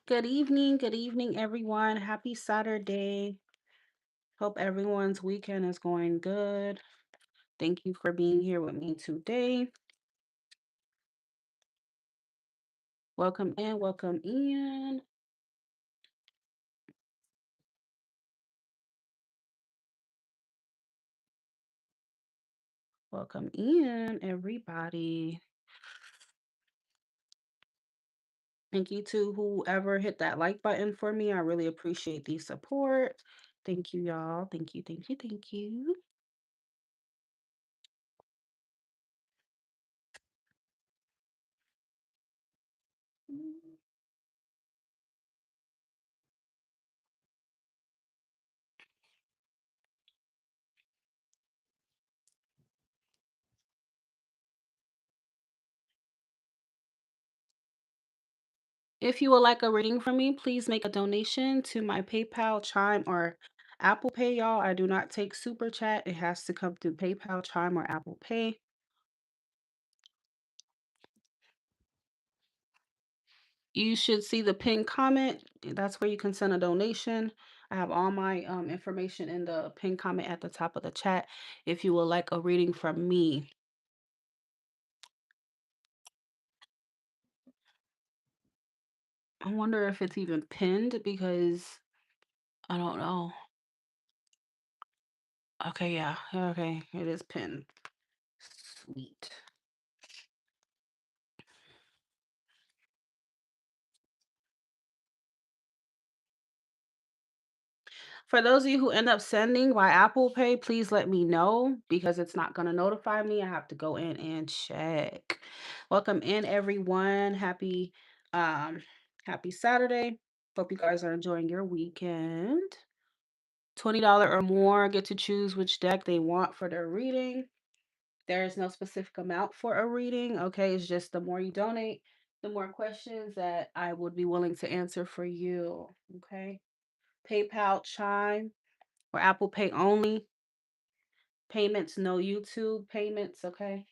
Good evening, everyone. Happy Saturday. Hope everyone's weekend is going good. Thank you for being here with me today. Welcome in, welcome in, welcome in, everybody. Thank you to whoever hit that like button for me. I really appreciate the support. Thank you, y'all. Thank you, thank you, thank you. If you would like a reading from me, please make a donation to my PayPal, Chime, or Apple Pay, y'all. I do not take Super Chat. It has to come through PayPal, Chime, or Apple Pay. You should see the pinned comment. That's where you can send a donation. I have all my information in the pinned comment at the top of the chat if you would like a reading from me. I wonder if it's even pinned because I don't know. Okay, yeah. Okay, it is pinned. Sweet. For those of you who end up sending by Apple Pay, please let me know because it's not going to notify me. I have to go in and check. Welcome in, everyone. Um happy Saturday. Hope you guys are enjoying your weekend. $20 or more get to choose which deck they want for their reading. There is no specific amount for a reading. Okay, it's just the more you donate, the more questions that I would be willing to answer for you. Okay. PayPal, Chime, or Apple Pay only. Payments, no YouTube payments, okay?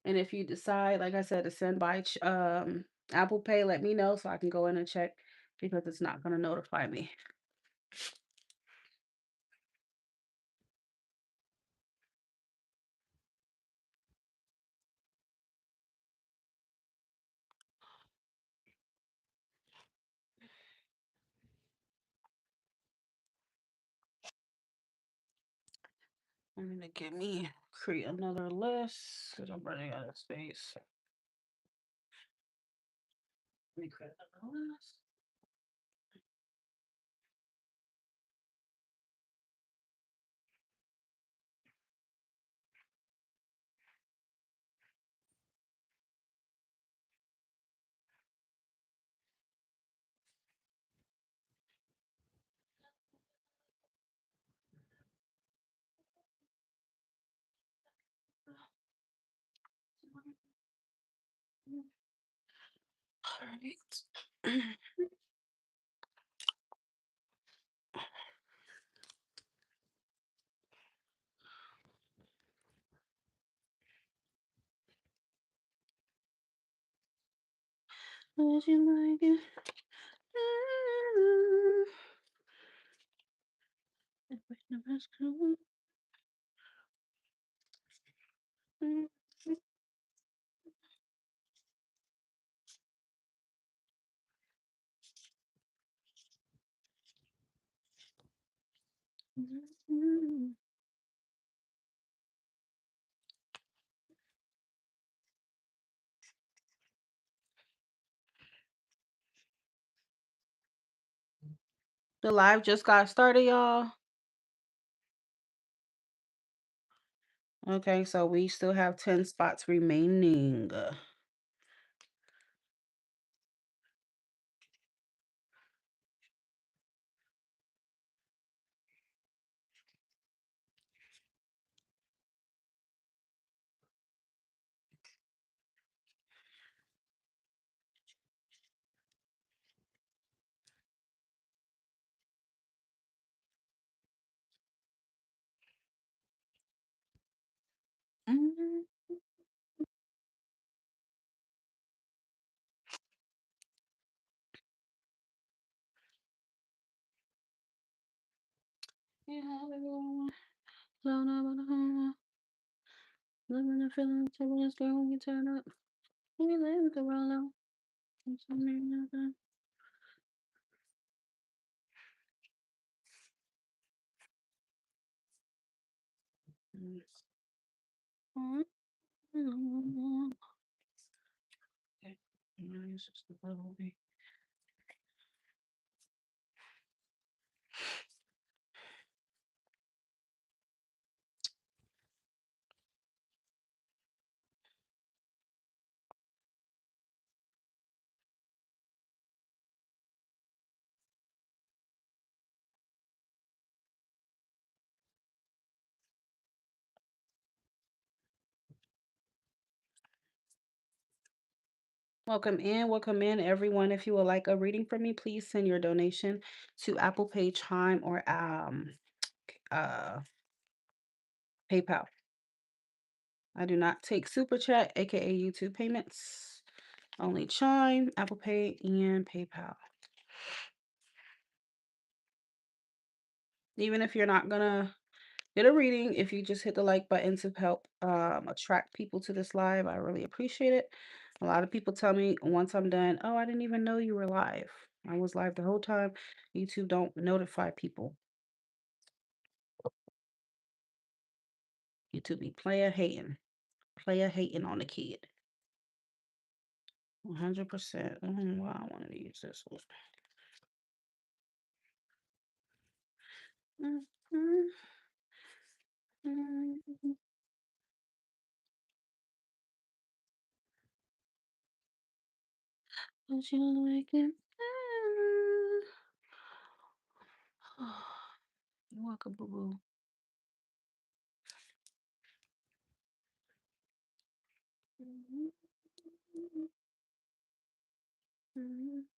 And if you decide, like I said, to send by Apple Pay, let me know so I can go in and check because it's not going to notify me. I'm going to create another list because I'm running out of space. Let me create another list. All right. Would you like it? The live just got started, y'all. Okay, so we still have 10 spots remaining. Mm. Yeah, blown up on the home. Living and feeling turbulence, girl, when you turn up. We live the roll out. Okay. It's just the level B. Welcome in, everyone. If you would like a reading from me, please send your donation to Apple Pay, Chime, or uh PayPal. I do not take Super Chat, aka YouTube payments. Only Chime, Apple Pay, and PayPal. Even if you're not gonna get a reading, if you just hit the like button to help attract people to this live, I really appreciate it. A lot of people tell me once I'm done, oh, I didn't even know you were live. I was live the whole time. YouTube don't notify people. YouTube be player hating on the kid. 100%. Well, I wanted to use this one. Mhm, mhm. Don't you like it? You're welcome, boo boo. Mhm,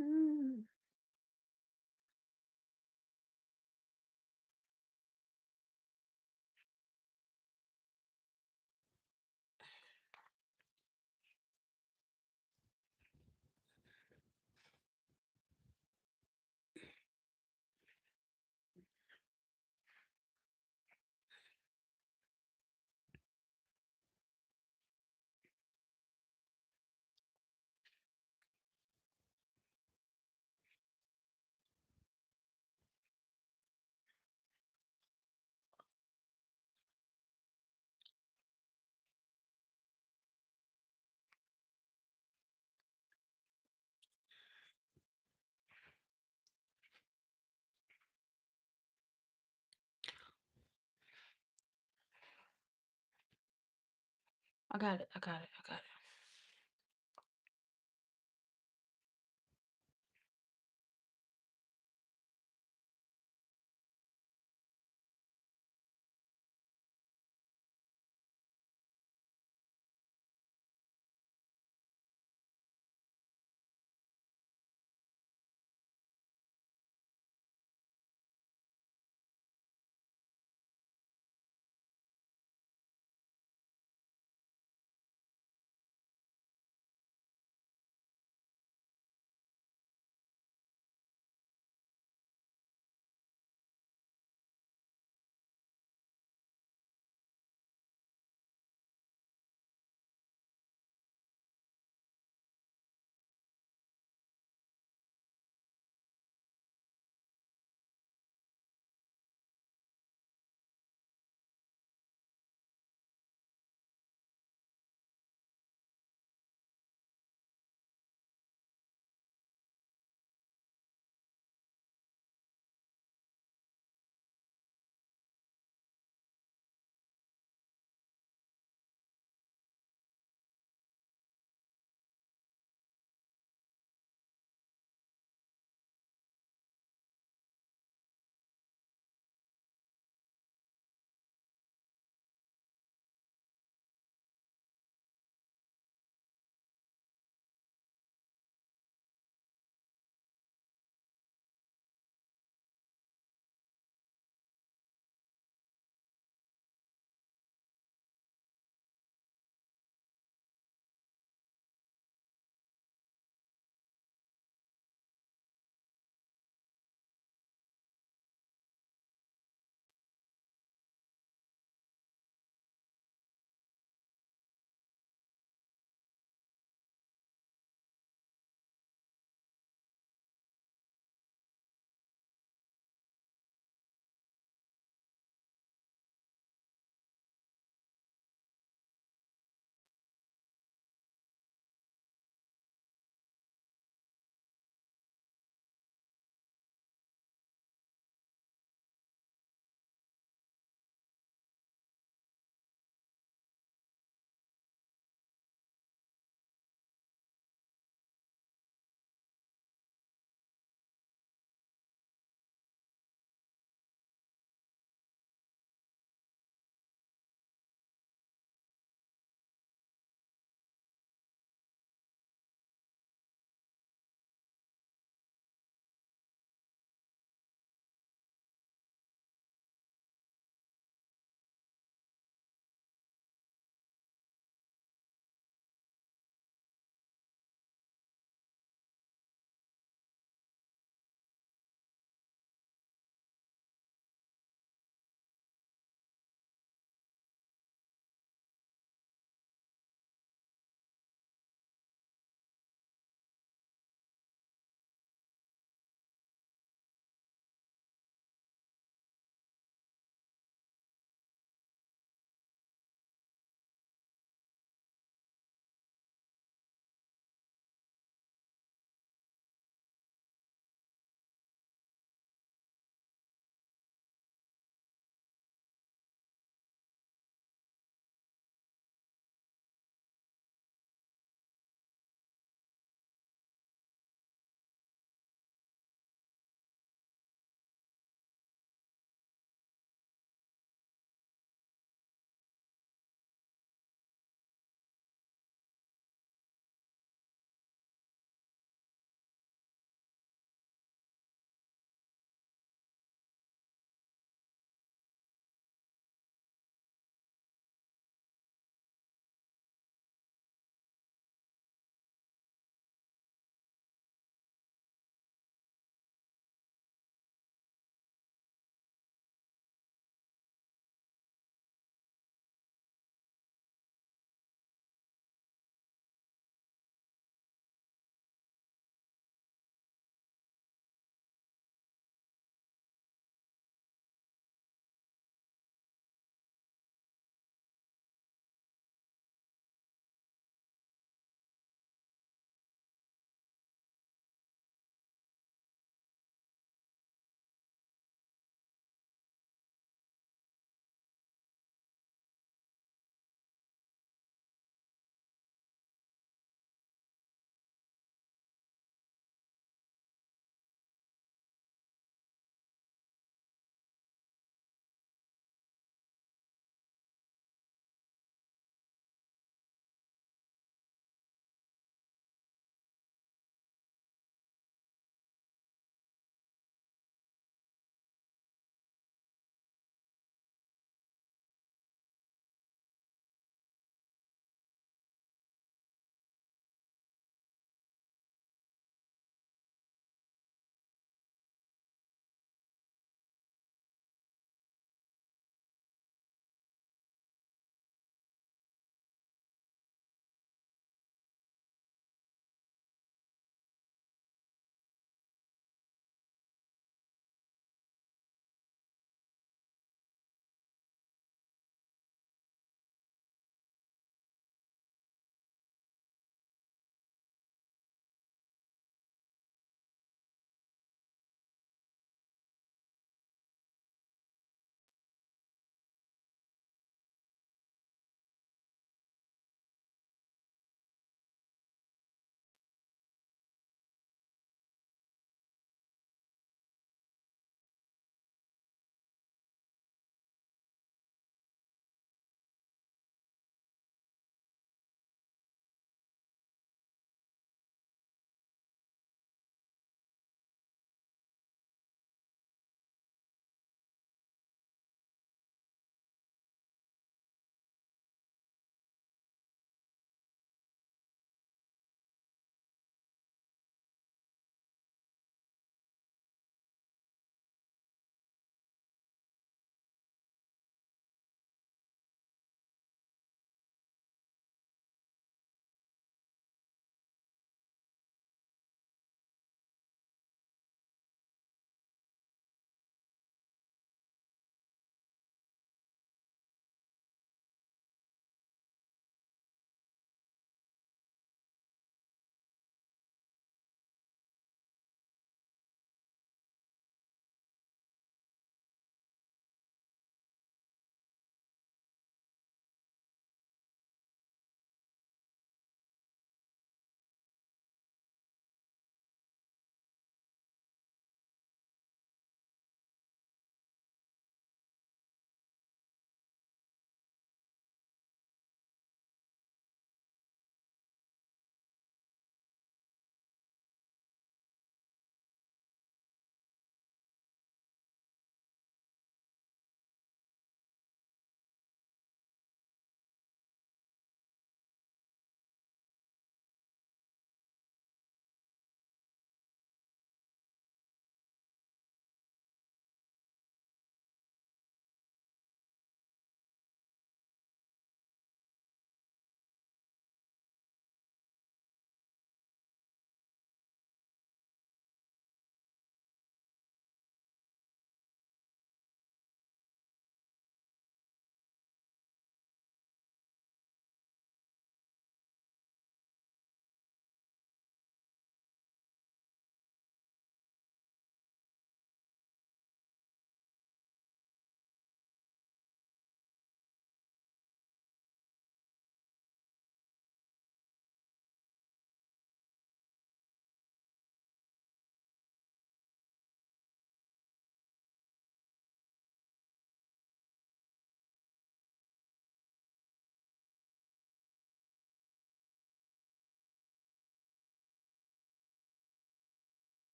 mhm. I got it. I got it. I got it.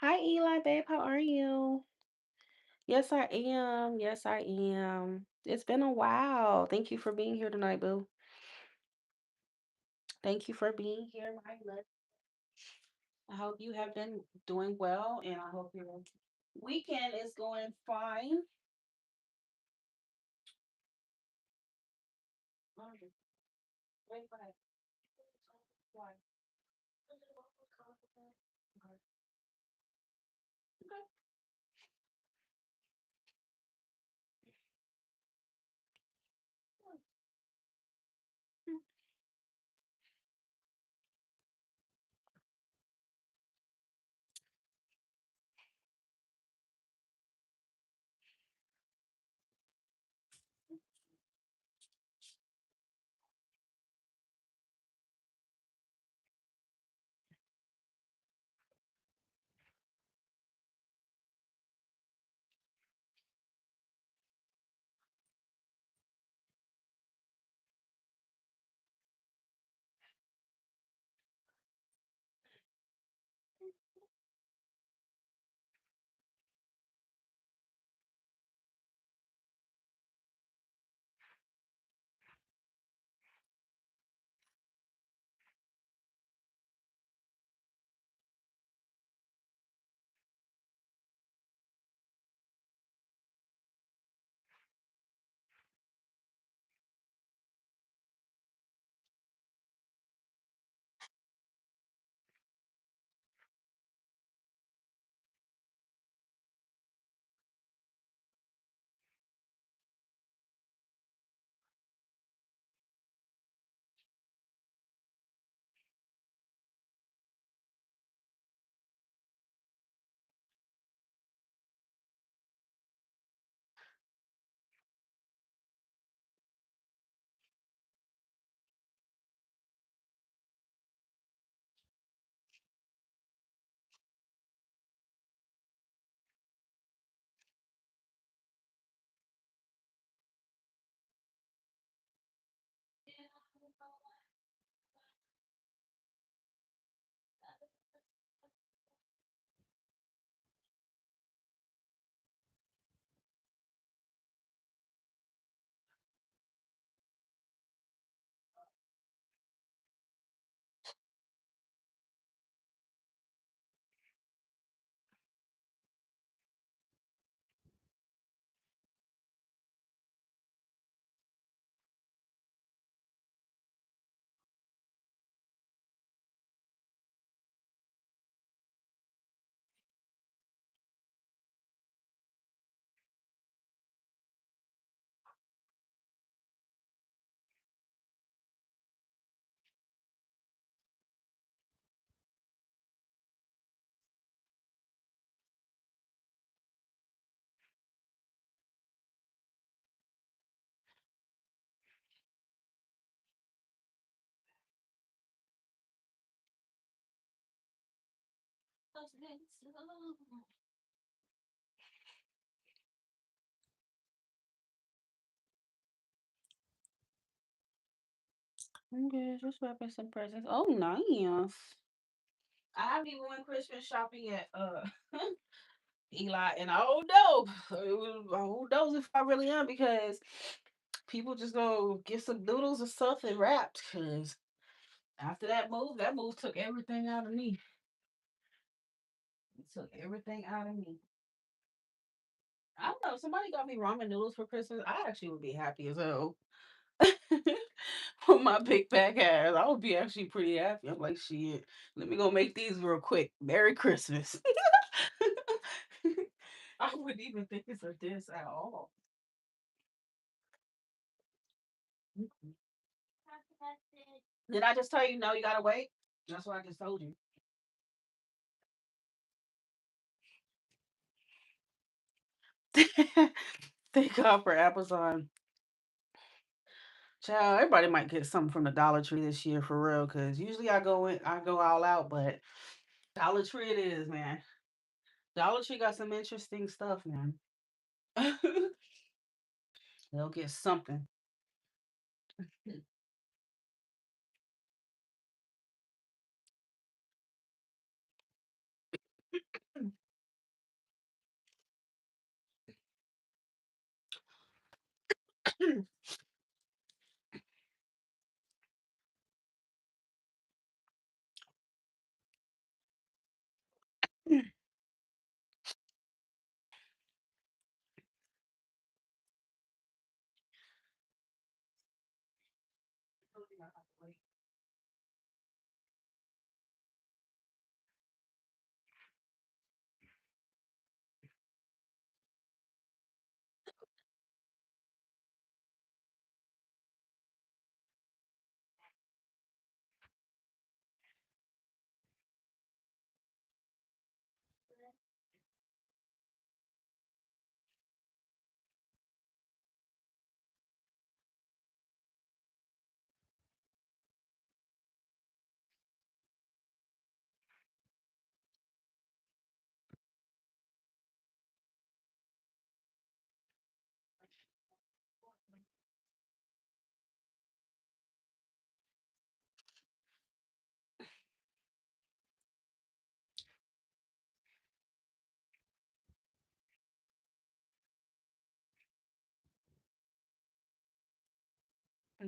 Hi, Eli, babe. How are you? Yes, I am. Yes, I am. It's been a while. Thank you for being here tonight, boo. Thank you for being here, my love. I hope you have been doing well, and I hope your weekend is going fine. Wait, wait. Why? Okay, just wrapping some presents. Oh, nice. I haven't even went Christmas shopping at Eli, and I don't know. Who knows if I really am because people just go get some noodles and stuff and wrapped. Cause after that move took everything out of me. It took everything out of me. I don't know. If somebody got me ramen noodles for Christmas, I actually would be happy as hell. With my big back ass, I would be actually pretty happy. I'm like, shit. Let me go make these real quick. Merry Christmas. I wouldn't even think it's a diss at all. Mm-mm. Did I just tell you no? You gotta wait. That's what I just told you. Thank God for Amazon. Child, everybody might get something from the Dollar Tree this year for real. Cause usually I go all out, but Dollar Tree it is, man. Dollar Tree got some interesting stuff, man. They'll get something.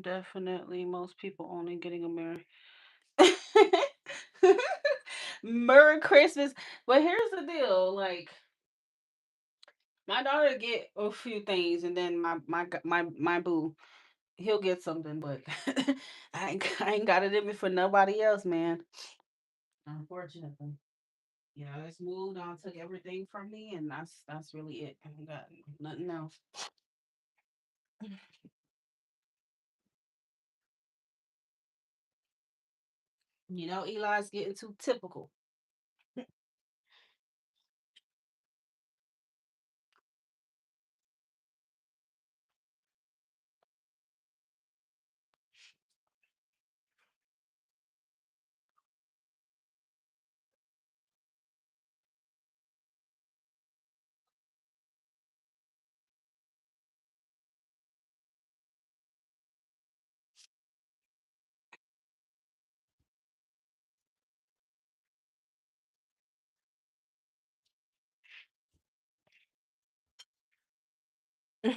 Definitely, most people only getting a Merry Merry Christmas. But here's the deal, like my daughter get a few things, and then my boo, he'll get something, but I ain't got it in me for nobody else, man. Unfortunately. You know, it's moved on, took everything from me, and that's really it. I ain't got nothing else. You know, Eli's getting too typical.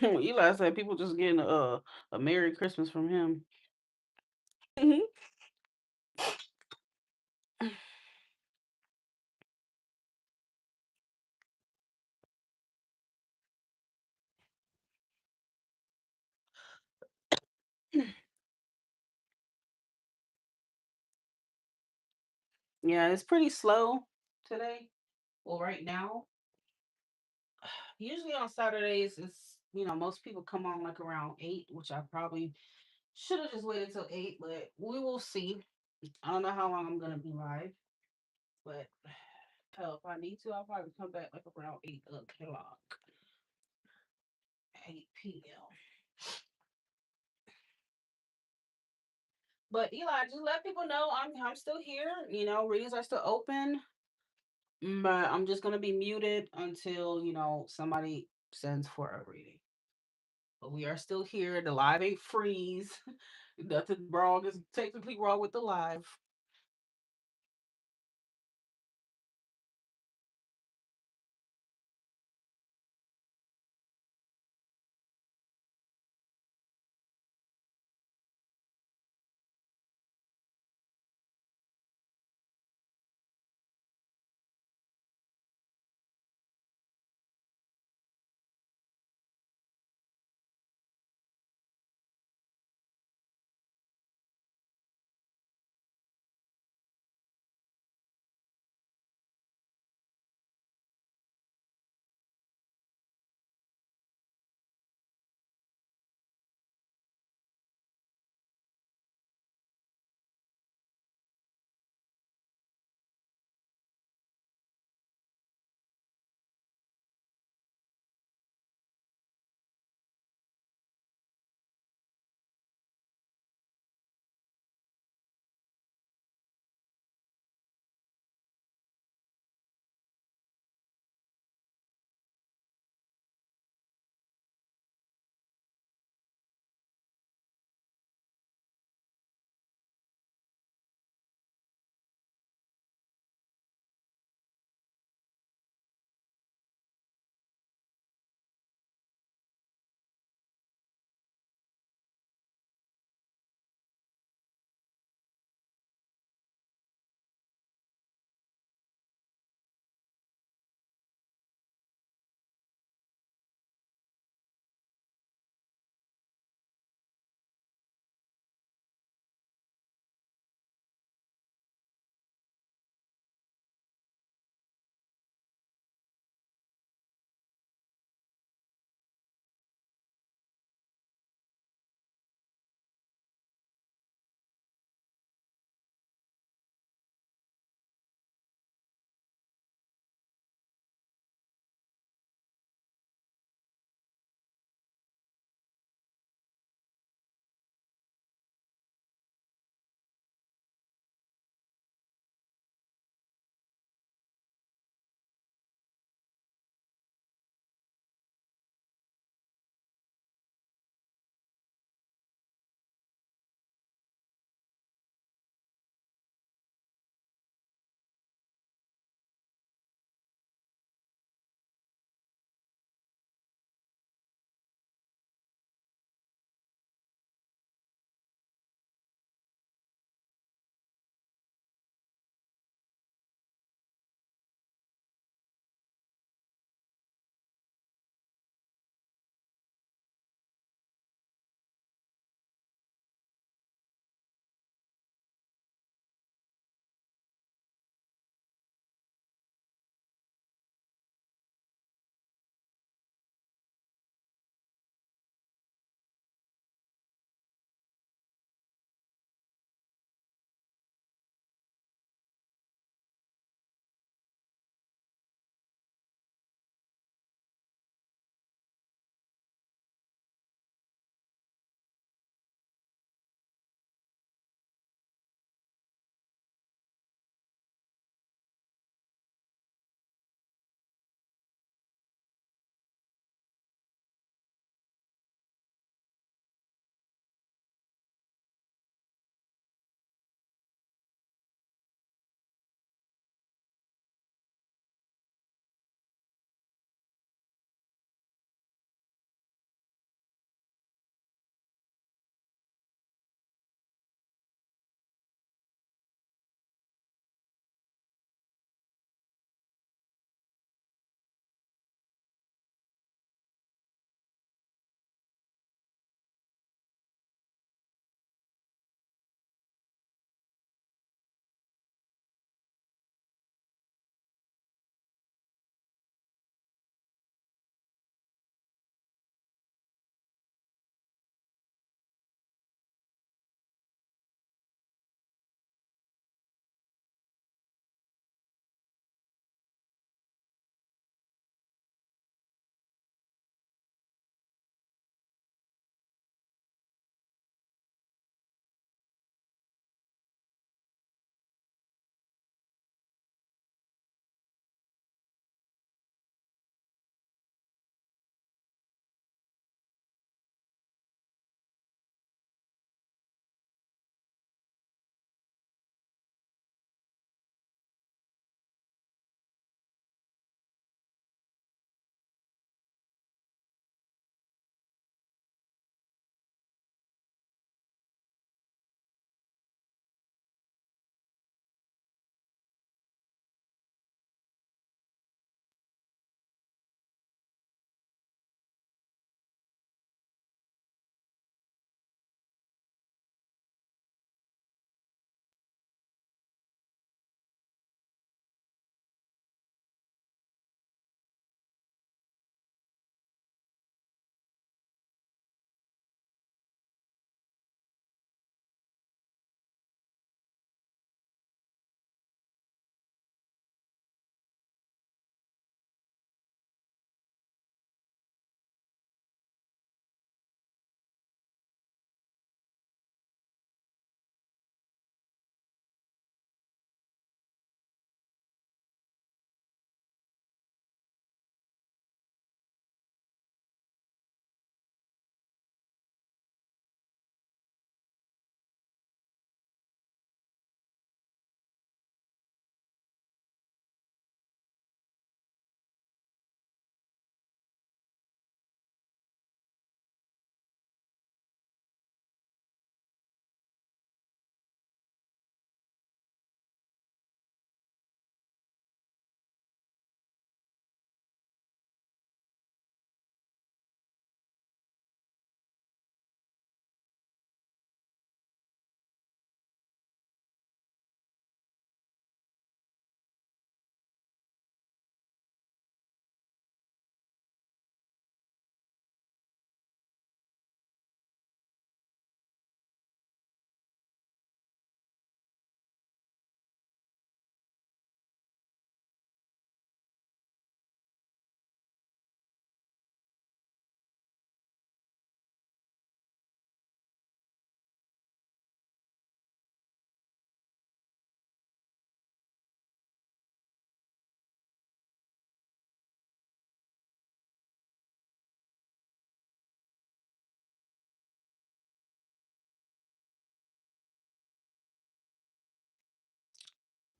Eli said people just getting a Merry Christmas from him. Yeah, it's pretty slow today. Well, right now, usually on Saturdays, most people come on like around 8, which I probably should have just waited till 8, but we will see. I don't know how long I'm gonna be live, but hell, if I need to, I'll probably come back like around 8 o'clock, 8 p.m. But Eli, just let people know I'm still here. You know, readings are still open, but I'm just gonna be muted until somebody sends for a reading. But we are still here. The live ain't freeze. Nothing wrong is technically wrong with the live.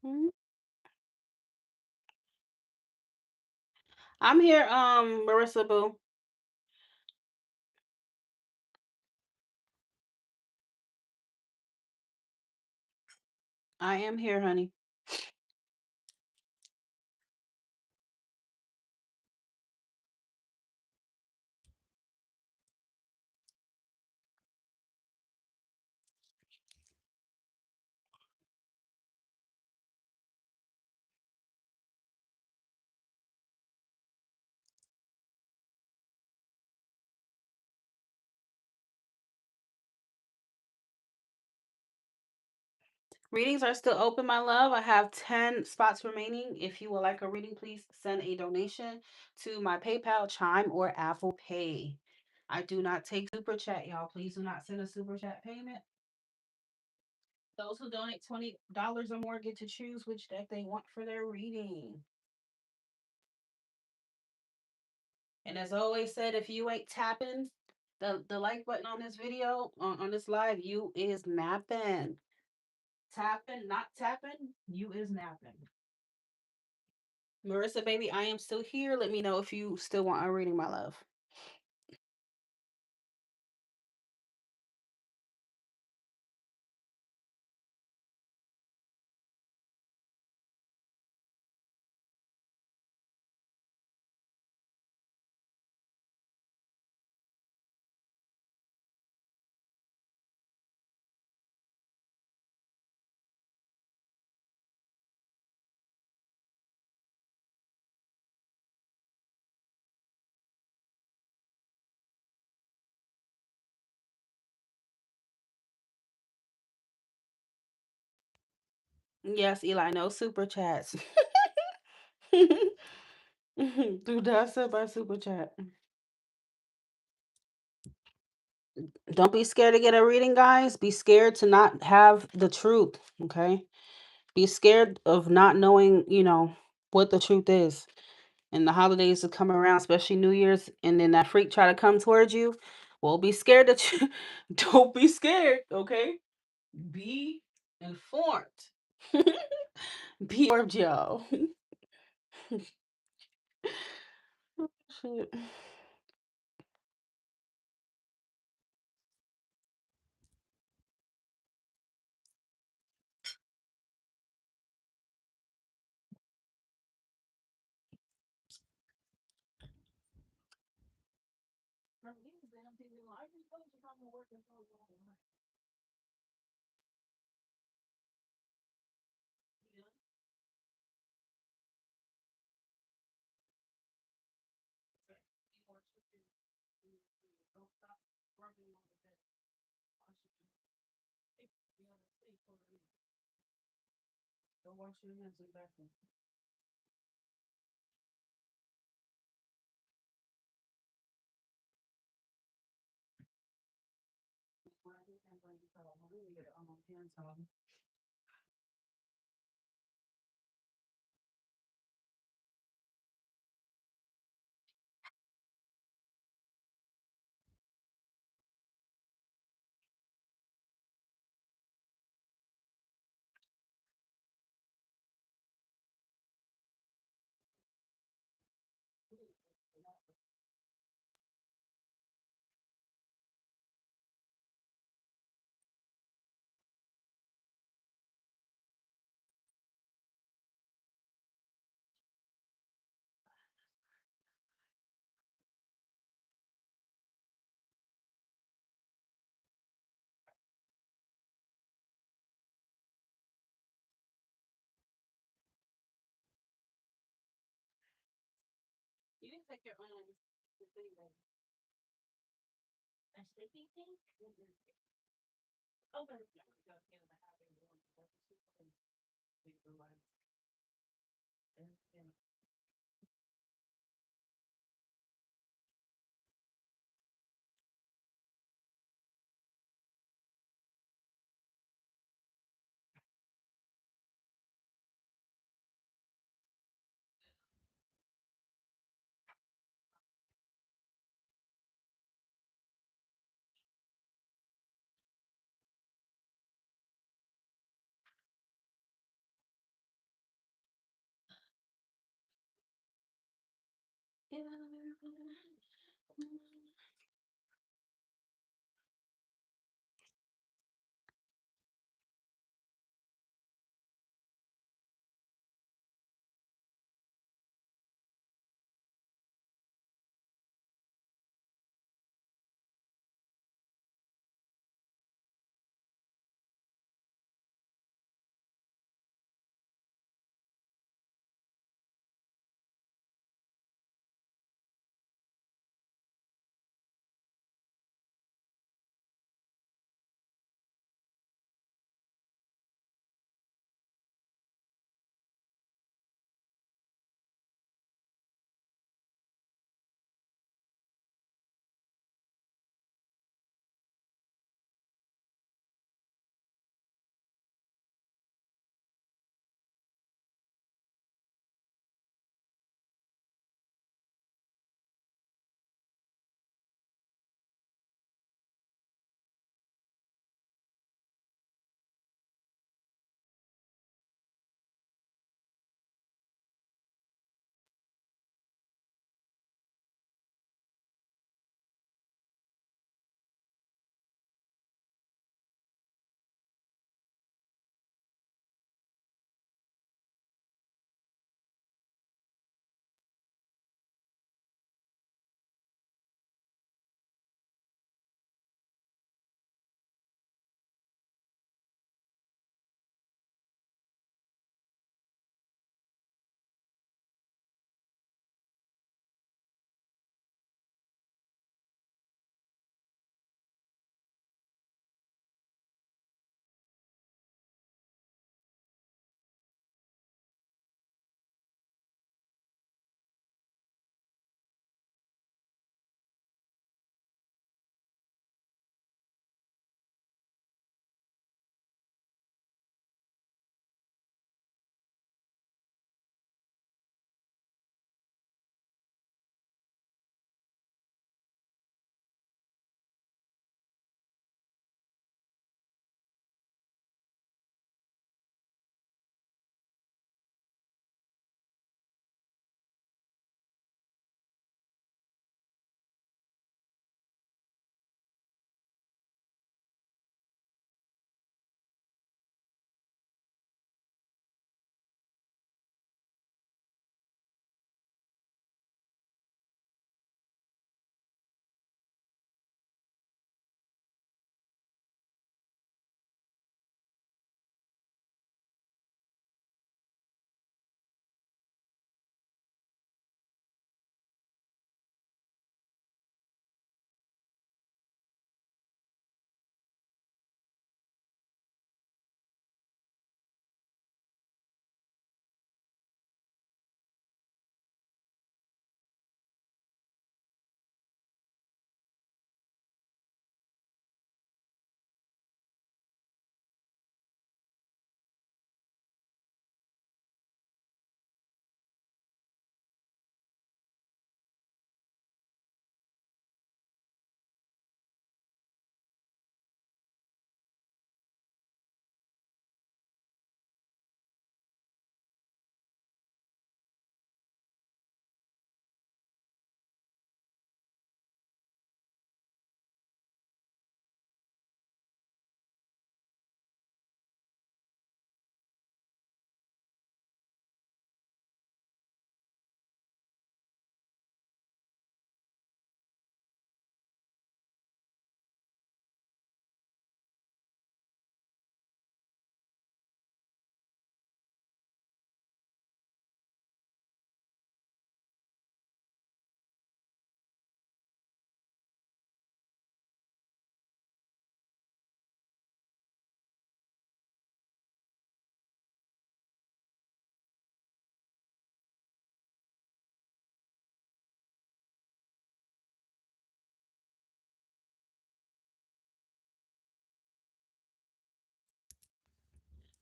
Mhm. I'm here, Marissa Boo. I am here, honey. Readings are still open, my love. I have 10 spots remaining. If you would like a reading, please send a donation to my PayPal, Chime, or Apple Pay. I do not take super chat, y'all. Please do not send a super chat payment. Those who donate $20 or more get to choose which deck they want for their reading. And as always said, if you ain't tapping the like button on this video, on this live, you is napping. Tapping, not tapping, you is napping. Marissa, baby, I am still here. Let me know if you still want a reading, my love. Yes, Eli, no super chats. Do that sub by super chat. Don't be scared to get a reading, guys. Be scared to not have the truth. Okay. Be scared of not knowing, what the truth is. And the holidays to come around, especially New Year's, and then that freak try to come towards you. Well, be scared that you don't be scared, okay? Be informed. Be informed, y'all. Shit. Go wash your hands in the bathroom. You didn't take your a sleeping thing? Oh, but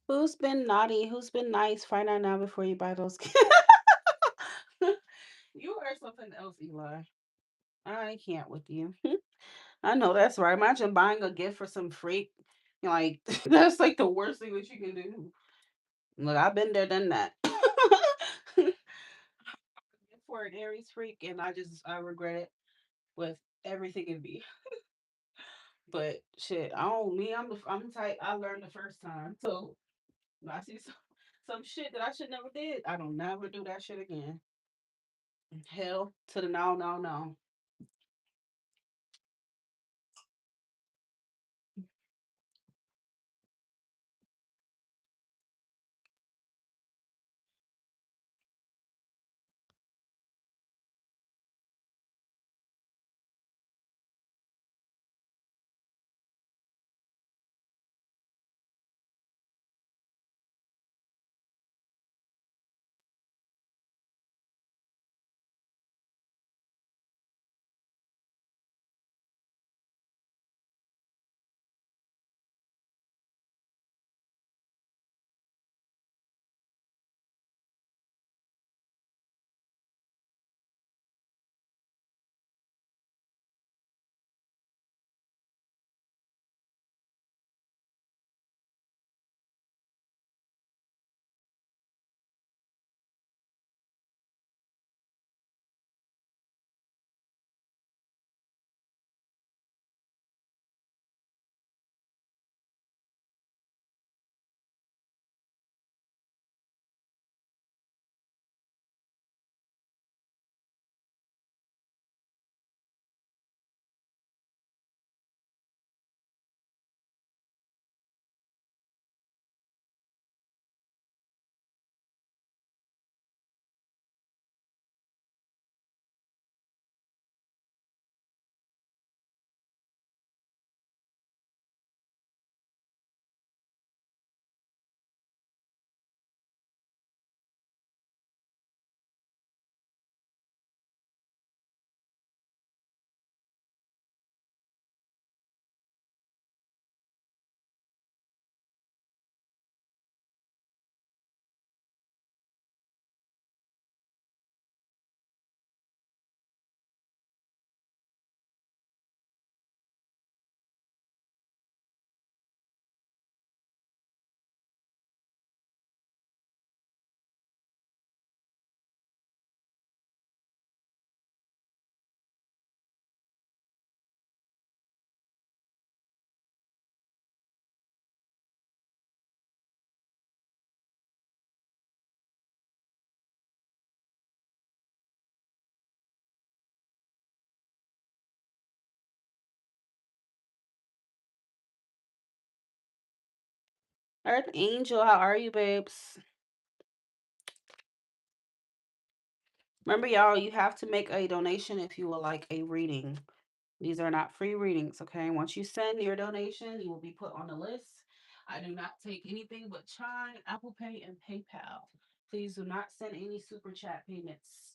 Who's been naughty? Who's been nice? Find out now before you buy those. You are something else, Eli. I can't with you. I know that's right. Imagine buying a gift for some freak. Like that's like the worst thing that you can do. Look, I've been there, done that. Capricorn and Aries freak, and I regret it with everything in me. But shit, I don't me. I'm the type I learned the first time. So when I see some shit that I should never did, I don't never do that shit again. Hell to the no, no, no. Earth Angel, how are you, babes? Remember, y'all, you have to make a donation if you would like a reading. These are not free readings, okay? Once you send your donation, you will be put on the list. I do not take anything but Chime, Apple Pay, and PayPal. Please do not send any super chat payments.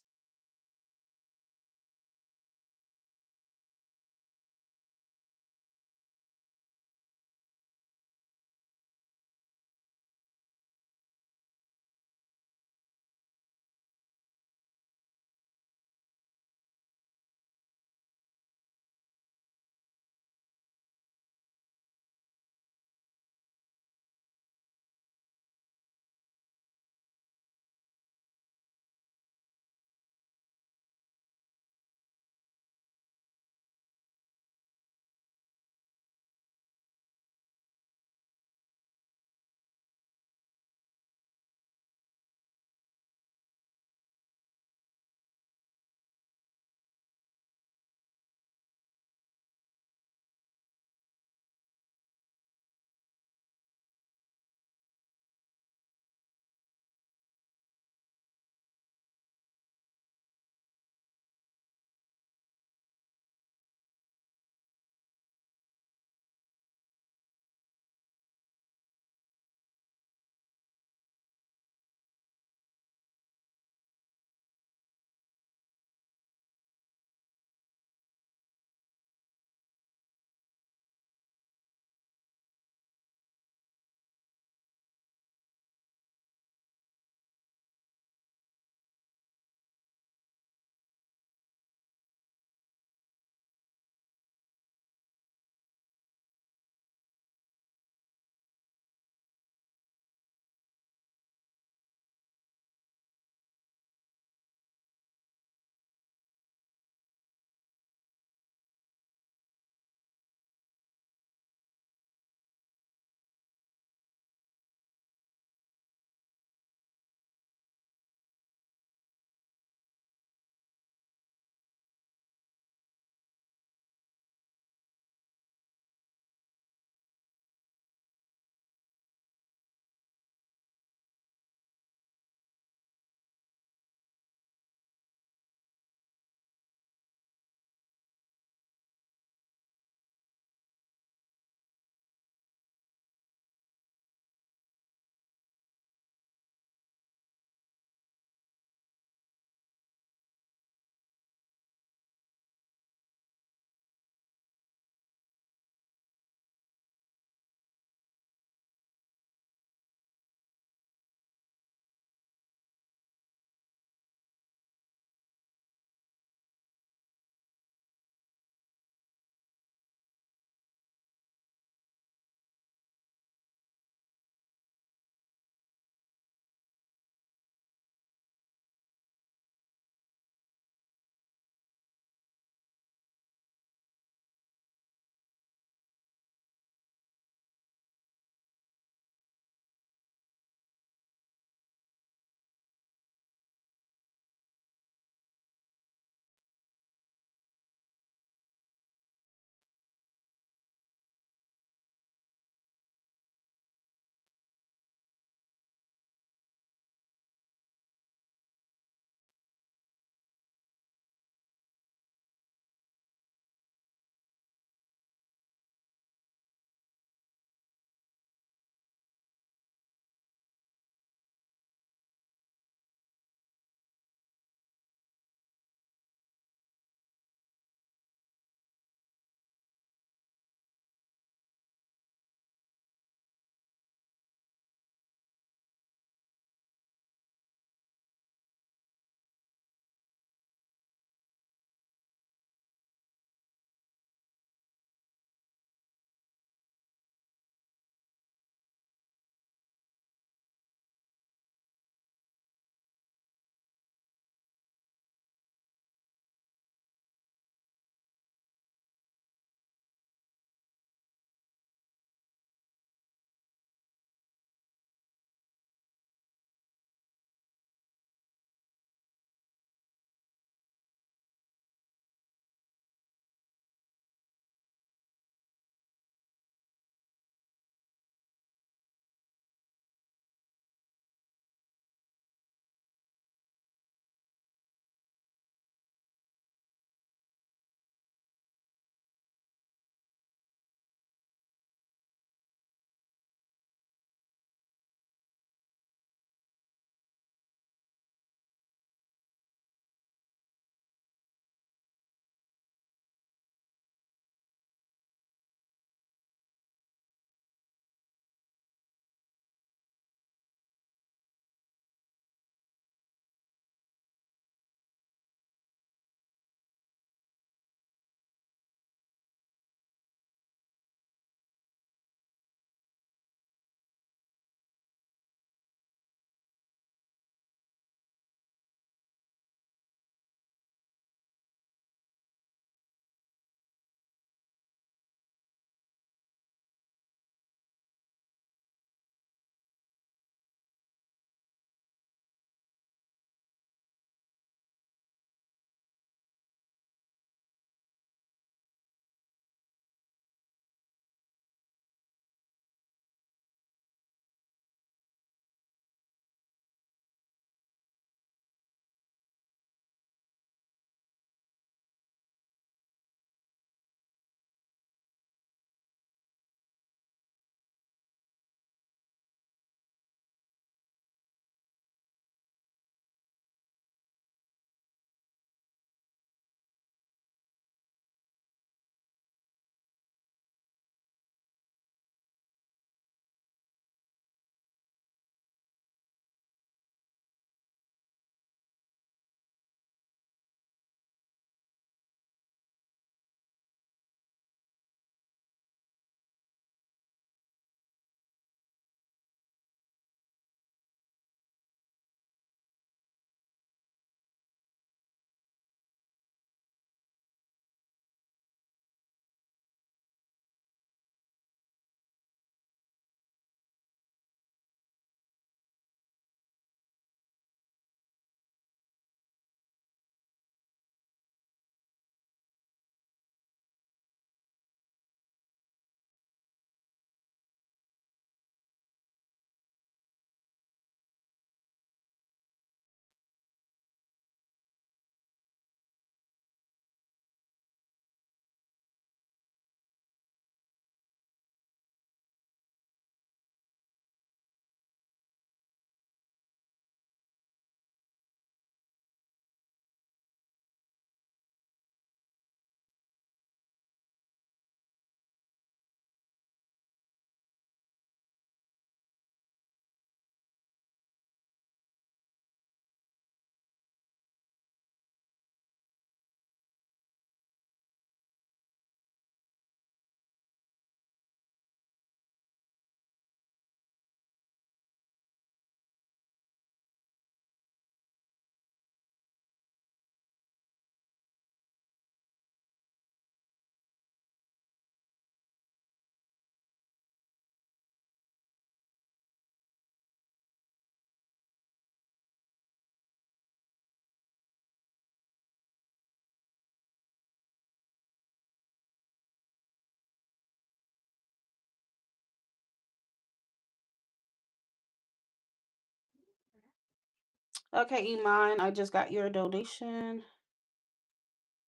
Okay, Iman, I just got your donation.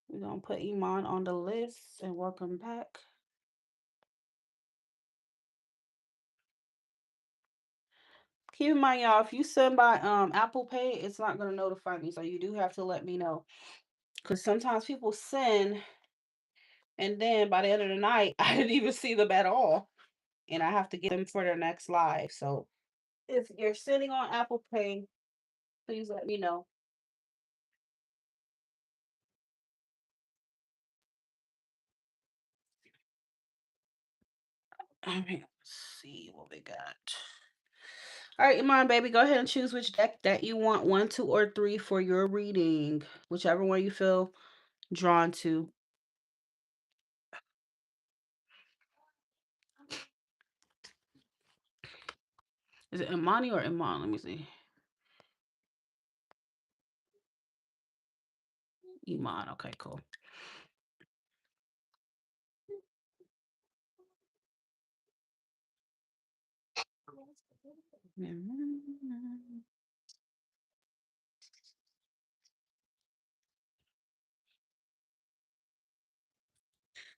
We're gonna put Iman on the list and welcome back. Keep in mind, y'all, if you send by Apple Pay, it's not gonna notify me, so you do have to let me know. Because sometimes people send, and then by the end of the night, I didn't even see them at all, and I have to get them for their next live. So if you're sitting on Apple Pay, please let me know. All right, let's see what we got. All right, Iman, baby, go ahead and choose which deck that you want, one, two, or three for your reading, whichever one you feel drawn to. Is it Imani or Iman? Let me see. Iman. Okay, cool.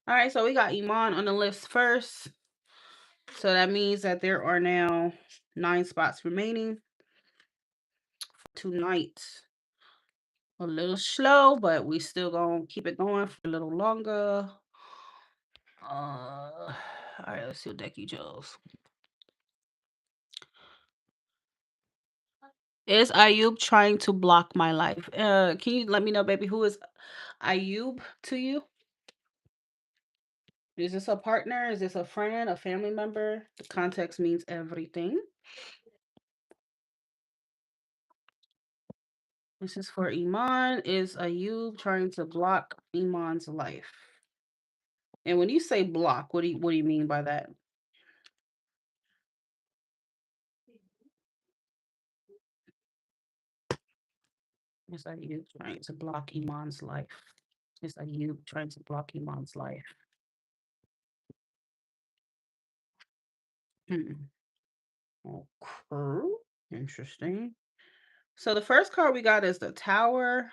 All right, so we got Iman on the list first. So that means that there are now 9 spots remaining tonight. A little slow, but we still gonna keep it going for a little longer. All right, let's see what deck you chose. Is Ayub trying to block my life? Can you let me know, baby, who is Ayub to you? Is this a partner? Is this a friend, a family member? The context means everything. This is for Iman. Is Ayub trying to block Iman's life? And when you say block, what do you mean by that? Is Ayub trying to block Iman's life? Is Ayub trying to block Iman's life? Hmm. Okay. Interesting. So the first card we got is the Tower.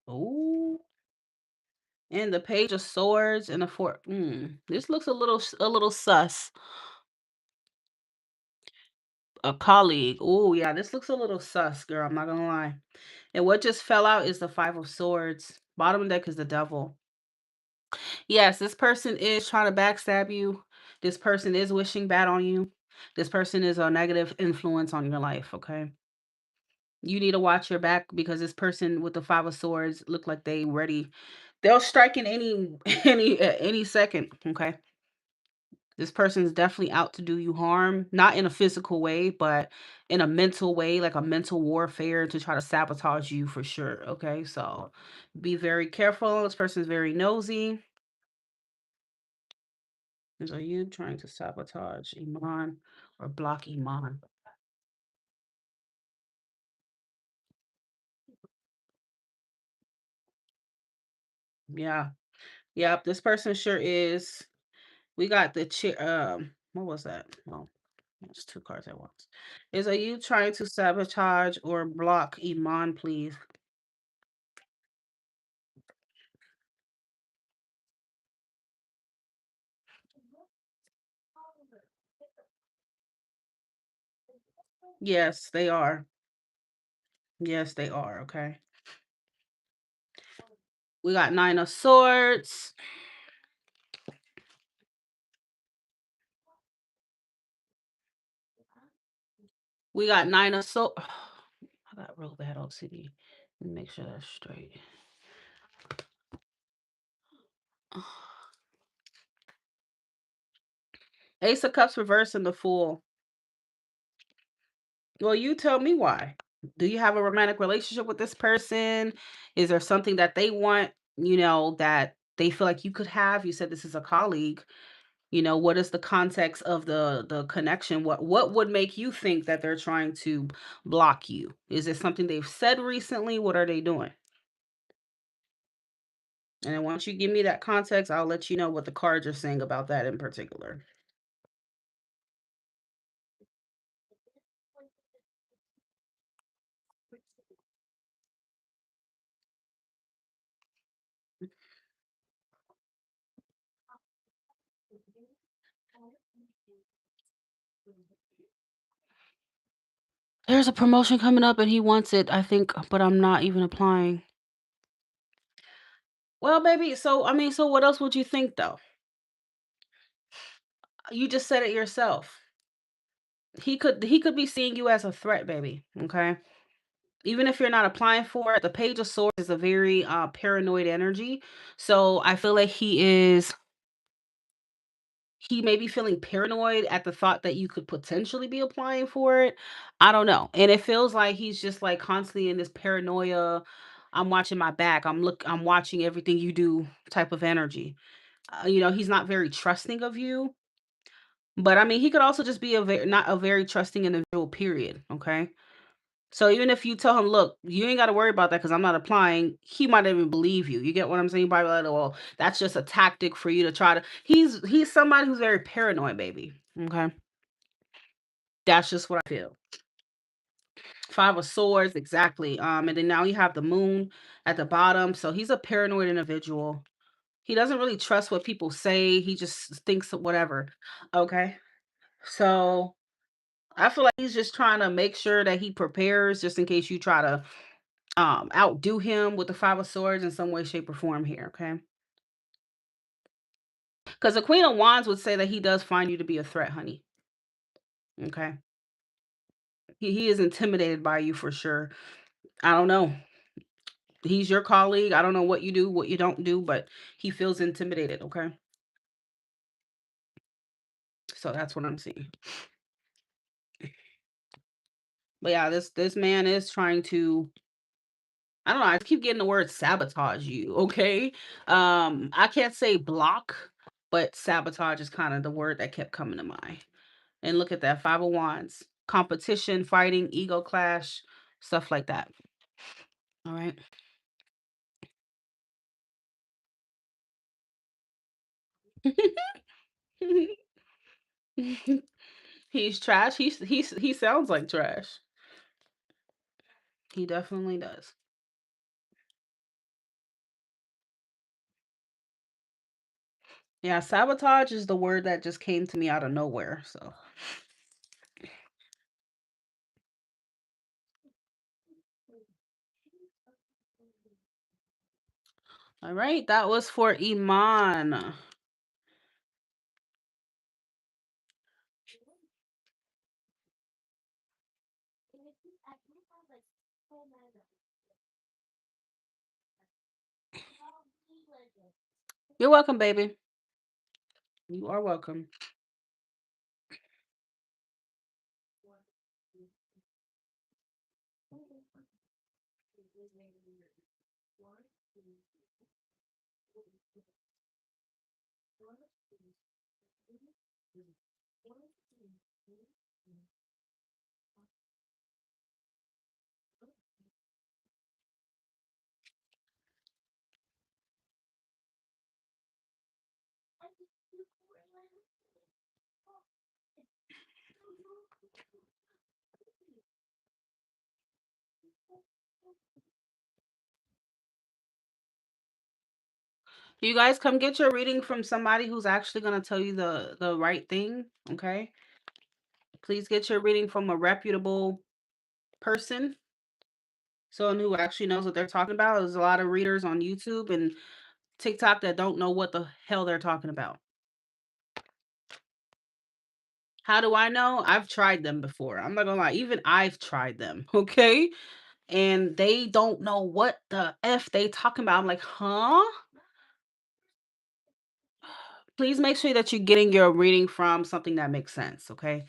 Oh, and the Page of Swords and the Four. This looks a little sus. A colleague. Oh yeah, this looks a little sus, girl. I'm not gonna lie. And what just fell out is the Five of Swords. Bottom deck is the Devil. Yes, this person is trying to backstab you. This person is wishing bad on you. This person is a negative influence on your life. Okay, you need to watch your back because this person with the Five of Swords look like they ready. They'll strike in any any second. Okay, this person is definitely out to do you harm, not in a physical way, but in a mental way, like a mental warfare to try to sabotage you for sure. Okay, so be very careful. This person is very nosy. Are you trying to sabotage Iman or block Iman? Yeah, yep. This person sure is. We got the chair. What was that? Oh, that's two cards at once. Are you trying to sabotage or block Iman, please? Yes, they are. Yes, they are. Okay. We got Nine of Swords. We got Nine of Swords. I got real bad OCD. Let me make sure that's straight. Ace of Cups reverse and the Fool. Well, you tell me why. Do you have a romantic relationship with this person? Is there something that they want, that they feel like you could have? You said this is a colleague. What is the context of the connection? What would make you think that they're trying to block you? Is it something they've said recently? What are they doing? And then once you give me that context, I'll let you know what the cards are saying about that in particular. There's a promotion coming up and he wants it, I think, but I'm not even applying. Well, baby, so I mean, so what else would you think though? You just said it yourself. He could be seeing you as a threat, baby. Okay. Even if you're not applying for it, the Page of Swords is a very paranoid energy. So I feel like he may be feeling paranoid at the thought that you could potentially be applying for it. I don't know. And it feels like he's just like constantly in this paranoia. I'm watching my back. I'm watching everything you do type of energy. He's not very trusting of you. But I mean, he could also just be not a very trusting individual, period. Okay. So even if you tell him, look, you ain't got to worry about that because I'm not applying, he might not even believe you. You get what I'm saying? By like, well, that's just a tactic for you to try to. He's somebody who's very paranoid, baby. Okay, that's just what I feel. Five of Swords, exactly. And then now you have the Moon at the bottom, so he's a paranoid individual. He doesn't really trust what people say. He just thinks of whatever. Okay, so I feel like he's just trying to make sure that he prepares just in case you try to outdo him with the Five of Swords in some way, shape, or form here, okay? Because the Queen of Wands would say that he does find you to be a threat, honey. Okay. He is intimidated by you for sure. I don't know. He's your colleague. I don't know what you do, what you don't do, but he feels intimidated, okay? So that's what I'm seeing. But yeah, this man is trying to, I don't know, I keep getting the word sabotage you, okay? I can't say block, but sabotage is kind of the word that kept coming to mind. And look at that, 5 of Wands. Competition, fighting, ego clash, stuff like that. All right. He's trash. He sounds like trash. He definitely does. Yeah, sabotage is the word that just came to me out of nowhere. So, all right, that was for Iman. You're welcome, baby. You are welcome. You guys come get your reading from somebody who's actually going to tell you the right thing, okay? Please get your reading from a reputable person, someone who actually knows what they're talking about. There's a lot of readers on YouTube and TikTok that don't know what the hell they're talking about. How do I know? I've tried them before. I'm not gonna lie, even I've tried them, okay? And they don't know what the F they talking about. I'm like, huh? Please make sure that you're getting your reading from something that makes sense, okay?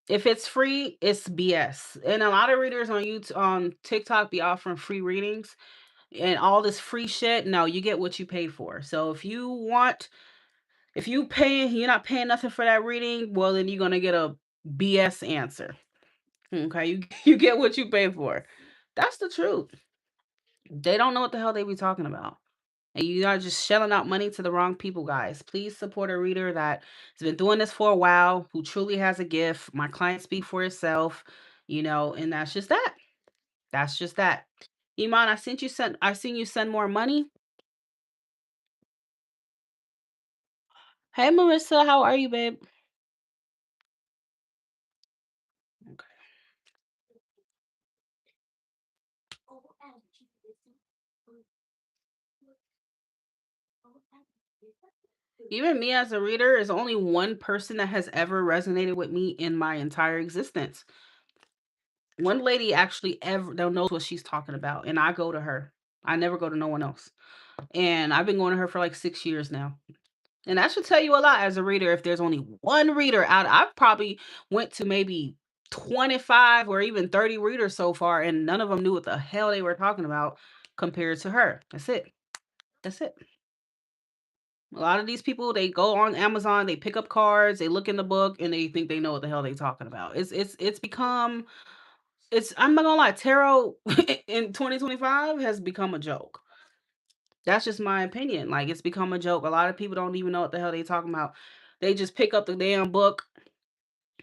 If it's free, it's BS. And a lot of readers on YouTube on TikTok be offering free readings and all this free shit. No, you get what you pay for. So if you pay, you're not paying nothing for that reading, well then you're gonna get a BS answer. Okay, you you get what you pay for. That's the truth. They don't know what the hell they be talking about. And you are just shelling out money to the wrong people, guys. Please support a reader that has been doing this for a while, who truly has a gift. My client speak for itself, and that's just that. That's just that. Iman, I seen you send more money. Hey Marissa, how are you, babe? Even me as a reader is only one person that has ever resonated with me in my entire existence. One lady actually ever don't knows what she's talking about, and I go to her. I never go to no one else. And I've been going to her for like 6 years now. And that should tell you a lot as a reader. If there's only one reader out, I've probably went to maybe 25 or even 30 readers so far, and none of them knew what the hell they were talking about compared to her. That's it. That's it. A lot of these people, they go on Amazon, they pick up cards, they look in the book, and they think they know what the hell they talking about. It's become it's I'm not gonna lie, tarot in 2025 has become a joke. That's just my opinion. Like it's become a joke. A lot of people don't even know what the hell they talking about. They just pick up the damn book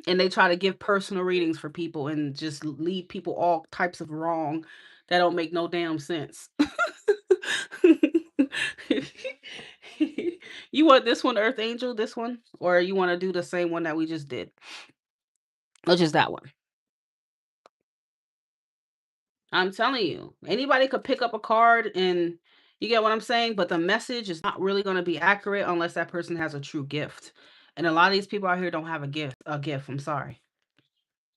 and they try to give personal readings for people and just lead people all types of wrong that don't make no damn sense. You want this one, Earth Angel, this one? Or you want to do the same one that we just did? Or just that one? I'm telling you, anybody could pick up a card and you get what I'm saying, but the message is not really going to be accurate unless that person has a true gift. And a lot of these people out here don't have a gift. I'm sorry.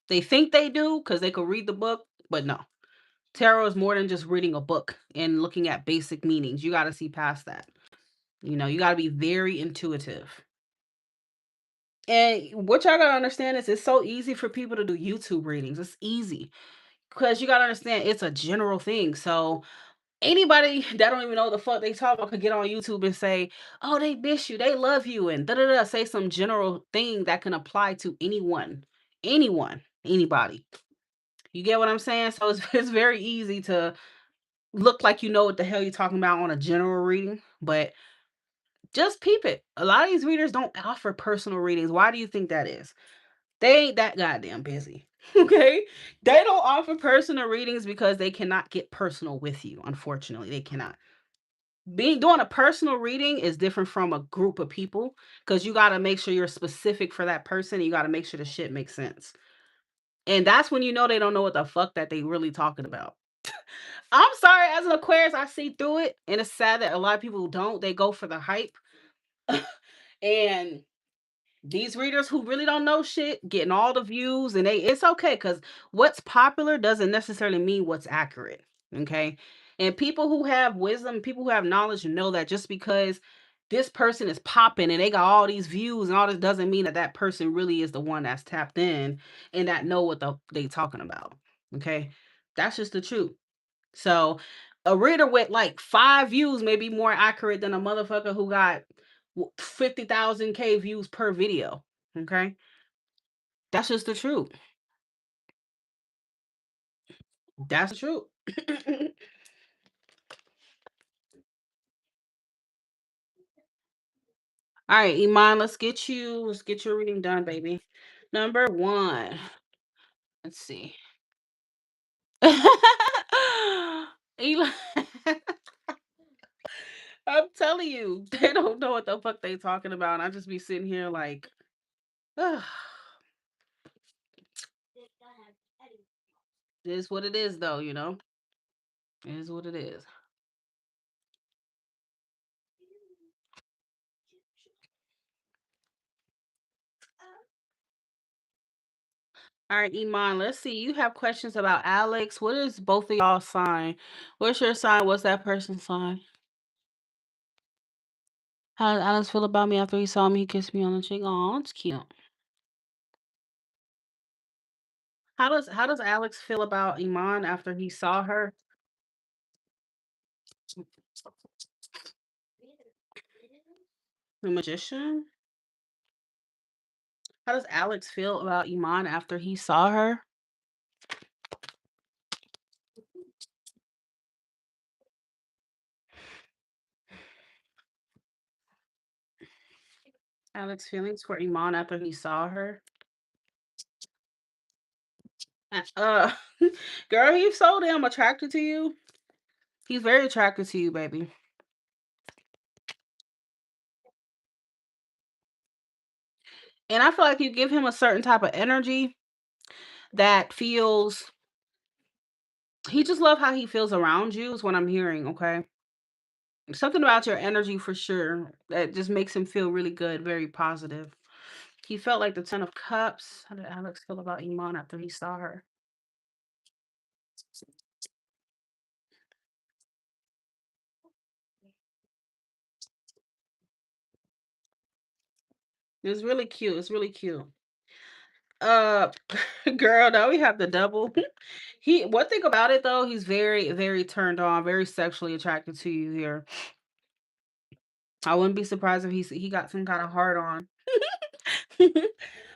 They think they do because they could read the book, but no. Tarot is more than just reading a book and looking at basic meanings. You got to see past that. You got to be very intuitive. And what y'all got to understand is it's so easy for people to do YouTube readings. It's easy because you got to understand it's a general thing. So anybody that don't even know what the fuck they talk about could get on YouTube and say, "Oh, they miss you, they love you," and da da da. Say some general thing that can apply to anyone, anybody. You get what I'm saying? So it's it's very easy to look like you know what the hell you're talking about on a general reading, but just peep it. A lot of these readers don't offer personal readings. Why do you think that is? They ain't that goddamn busy. Okay? They don't offer personal readings because they cannot get personal with you. Unfortunately, they cannot. Being doing a personal reading is different from a group of people because you got to make sure you're specific for that person. You got to make sure the shit makes sense. And that's when you know they don't know what the fuck that they really talking about. I'm sorry, as an Aquarius, I see through it, and it's sad that a lot of people don't. They go for the hype, and these readers who really don't know shit getting all the views, and it's okay because what's popular doesn't necessarily mean what's accurate. Okay, and people who have wisdom, people who have knowledge, know that just because this person is popping and they got all these views and all this doesn't mean that that person really is the one that's tapped in and that know what they talking about. Okay, that's just the truth. So a reader with like 5 views may be more accurate than a motherfucker who got 50,000 K views per video. Okay. That's just the truth. That's the truth. All right, Iman, let's get your reading done, baby. Number one. Let's see. Eli, I'm telling you, they don't know what the fuck they talking about. And I just be sitting here like, it is what it is, though, you know? It is what it is. All right, Iman, let's see. You have questions about Alex. What is both of y'all sign? What's your sign? What's that person's sign? How did Alex feel about me after he saw me? He kissed me on the cheek. Oh, it's cute. How does Alex feel about Iman after he saw her? The magician? How does Alex feel about Iman after he saw her? Alex feelings for Iman after he saw her? Uh, girl, he's so damn attracted to you. He's very attracted to you, baby. And I feel like you give him a certain type of energy that feels He just love how he feels around you is what I'm hearing, okay? Something about your energy for sure that just makes him feel really good, very positive. He felt like the 10 of cups. How did Alex feel about Iman after he saw her? It's really cute. It's really cute. Uh, girl, now we have the double. He one thing about it though, he's very, very turned on, very sexually attracted to you here. I wouldn't be surprised if he got some kind of hard on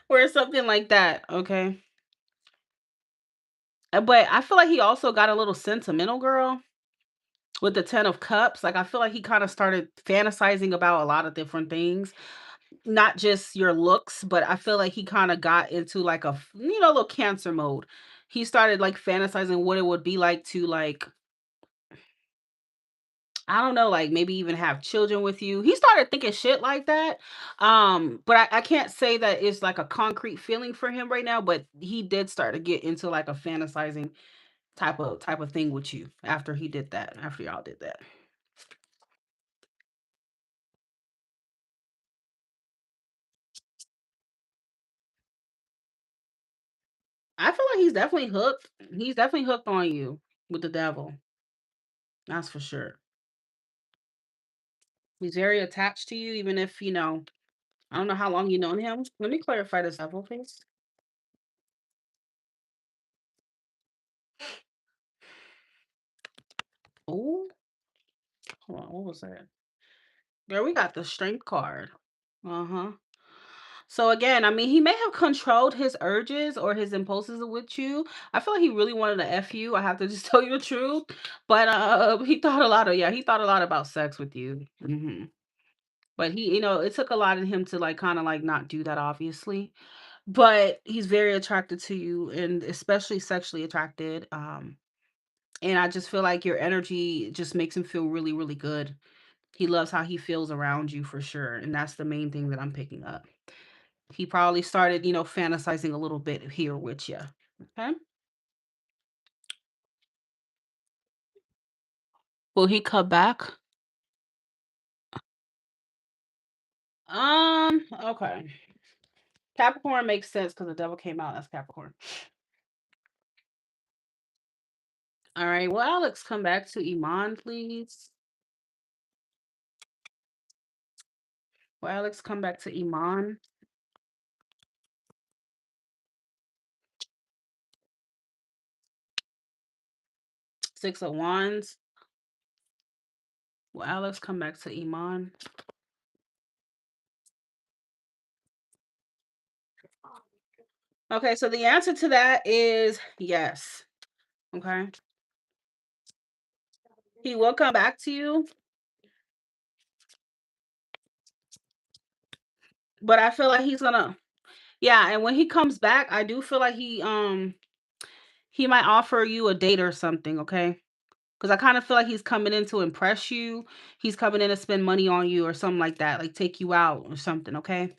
or something like that. Okay, but I feel like he also got a little sentimental, girl, with the 10 of cups. Like I feel like he kind of started fantasizing about a lot of different things, not just your looks, but I feel like he kind of got into like a little cancer mode. He started like fantasizing what it would be like to like I don't know, like maybe even have children with you. He started thinking shit like that. But I can't say that it's like a concrete feeling for him right now, but he did start to get into like a fantasizing type of thing with you after he did that, after y'all did that. I feel like he's definitely hooked. He's definitely hooked on you with the devil. That's for sure. He's very attached to you, even if, I don't know how long you known him. Let me clarify this devil, please. Oh, hold on, what was that? Girl, we got the strength card. Uh-huh. So again, I mean, he may have controlled his urges or his impulses with you. I feel like he really wanted to F you. I have to just tell you the truth. But he thought a lot about sex with you. But it took a lot of him to like kind of like not do that, obviously. But he's very attracted to you and especially sexually attracted. And I just feel like your energy just makes him feel really, really good. He loves how he feels around you for sure. And that's the main thing that I'm picking up. He probably started, fantasizing a little bit here with you. Okay. Will he come back? Okay. Capricorn makes sense because the devil came out as Capricorn. All right. Well, Alex, come back to Iman, please. Well, Alex, come back to Iman. Six of Wands. Well, Alex, come back to Iman. Okay, so the answer to that is yes. Okay. He will come back to you, but I feel like he's gonna yeah, and when he comes back, I do feel like he might offer you a date or something, okay? Because I kind of feel like he's coming in to impress you. He's coming in to spend money on you or something like that, like take you out or something, okay?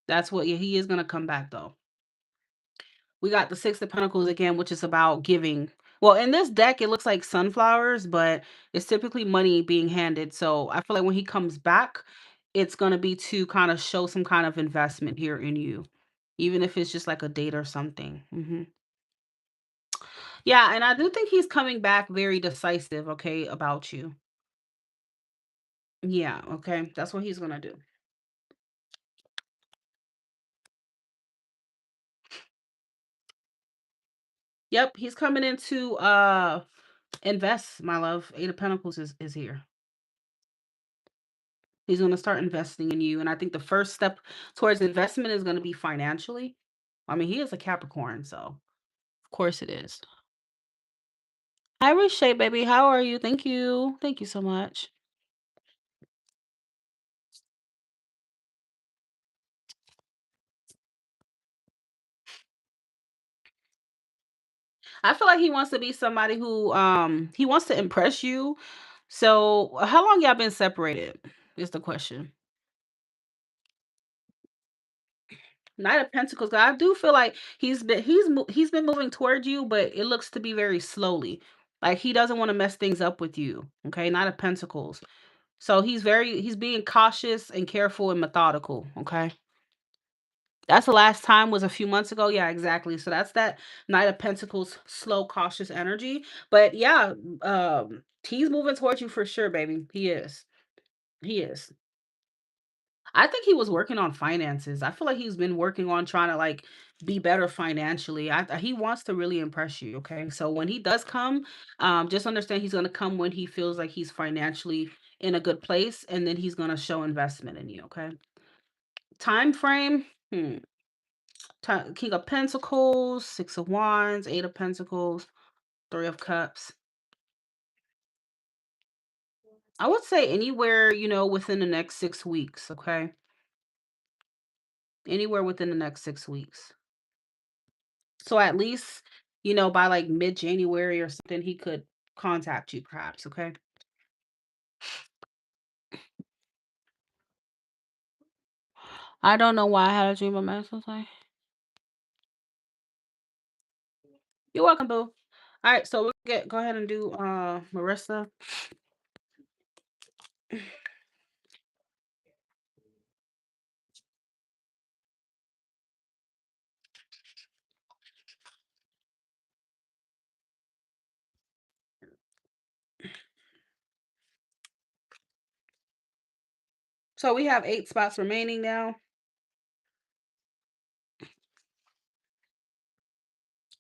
That's what yeah, he is gonna come back though. We got the Six of Pentacles again, which is about giving. Well, in this deck, it looks like sunflowers, but it's typically money being handed. So I feel like when he comes back, it's gonna be to kind of show some kind of investment here in you, even if it's just like a date or something. Yeah, and I do think he's coming back very decisive, okay, about you. Yeah, okay. That's what he's gonna do. Yep, he's coming in to invest, my love. Eight of Pentacles is here. He's gonna start investing in you. And I think the first step towards investment is gonna be financially. I mean, he is a Capricorn, so of course it is. Hi, Rishay, baby. How are you? Thank you. Thank you so much. I feel like he wants to be somebody who he wants to impress you. So how long y'all been separated? Is the question. Knight of Pentacles. I do feel like he's been moving toward you, but it looks to be very slowly. Like he doesn't want to mess things up with you. Okay, Knight of Pentacles. So he's being cautious and careful and methodical. Okay. That's the last time was a few months ago. Yeah, exactly. So that's that Knight of Pentacles slow, cautious energy. But yeah, he's moving towards you for sure, baby. He is. He is. I think he was working on finances. I feel like he's been working on trying to like be better financially. He wants to really impress you. Okay, so when he does come, just understand he's gonna come when he feels like he's financially in a good place, and then he's gonna show investment in you. Okay, time frame. King of Pentacles, Six of Wands, Eight of Pentacles, Three of Cups. I would say anywhere, within the next 6 weeks. Okay, anywhere within the next 6 weeks. So at least, by like mid-January or something, he could contact you perhaps, okay? I don't know why I had a dream of Messi. You're welcome, boo. All right, so we'll go ahead and do Marissa. So we have 8 spots remaining now.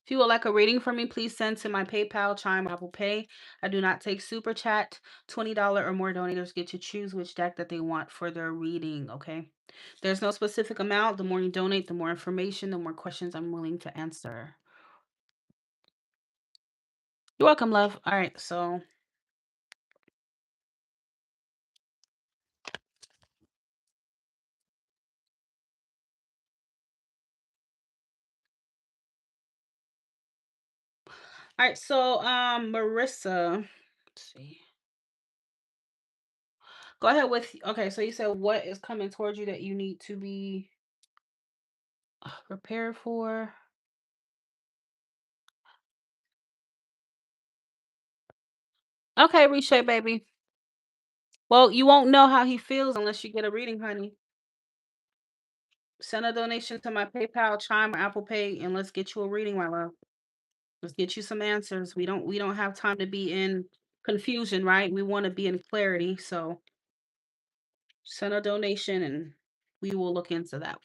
If you would like a reading from me, please send to my PayPal, Chime, Apple Pay. I do not take super chat. $20 or more donators get to choose which deck that they want for their reading, okay? There's no specific amount. The more you donate, the more information, the more questions I'm willing to answer. You're welcome, love. All right, so all right, so Marissa, let's see. Go ahead with okay, so you said what is coming towards you that you need to be prepared for? Okay, reshape, baby. Well, you won't know how he feels unless you get a reading, honey. Send a donation to my PayPal, Chime, or Apple Pay, and let's get you a reading, my love. Let's get you some answers. We don't have time to be in confusion, right? We want to be in clarity. So send a donation and we will look into that.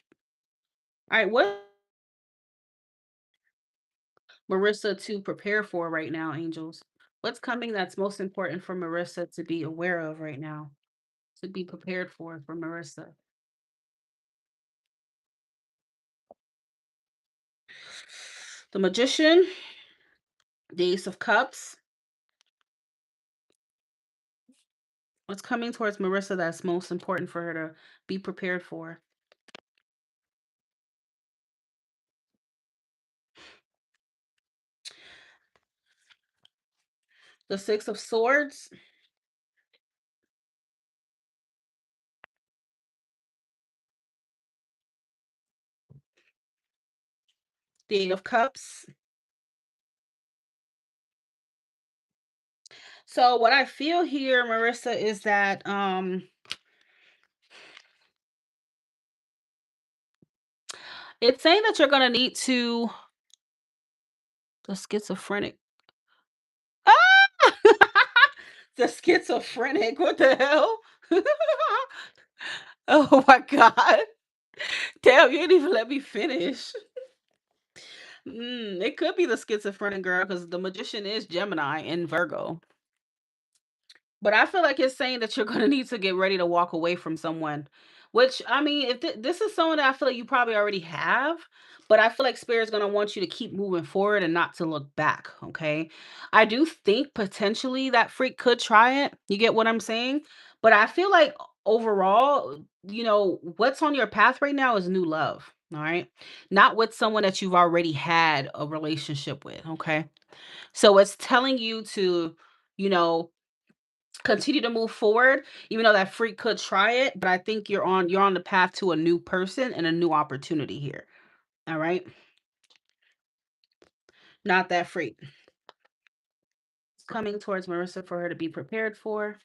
All right, what Marissa to prepare for right now, angels? What's coming that's most important for Marissa to be aware of right now, to be prepared for Marissa? The Magician, the Ace of Cups. What's coming towards Marissa that's most important for her to be prepared for? The Six of Swords, the Eight of Cups. So what I feel here, Marissa, is that it's saying that you're gonna need to the schizophrenic. Ah! The schizophrenic. What the hell? Oh my god. Damn, you didn't even let me finish. It could be the schizophrenic girl because the magician is Gemini and Virgo. But I feel like it's saying that you're gonna need to get ready to walk away from someone, which I mean, if this is someone that I feel like you probably already have, but I feel like Spirit's gonna want you to keep moving forward and not to look back. Okay, I do think potentially that freak could try it. You get what I'm saying? But I feel like overall, what's on your path right now is new love. All right, not with someone that you've already had a relationship with. Okay, so it's telling you to, you know Continue to move forward, even though that freak could try it, but I think you're on the path to a new person and a new opportunity here. All right? Not that freak. Coming towards Marissa for her to be prepared for.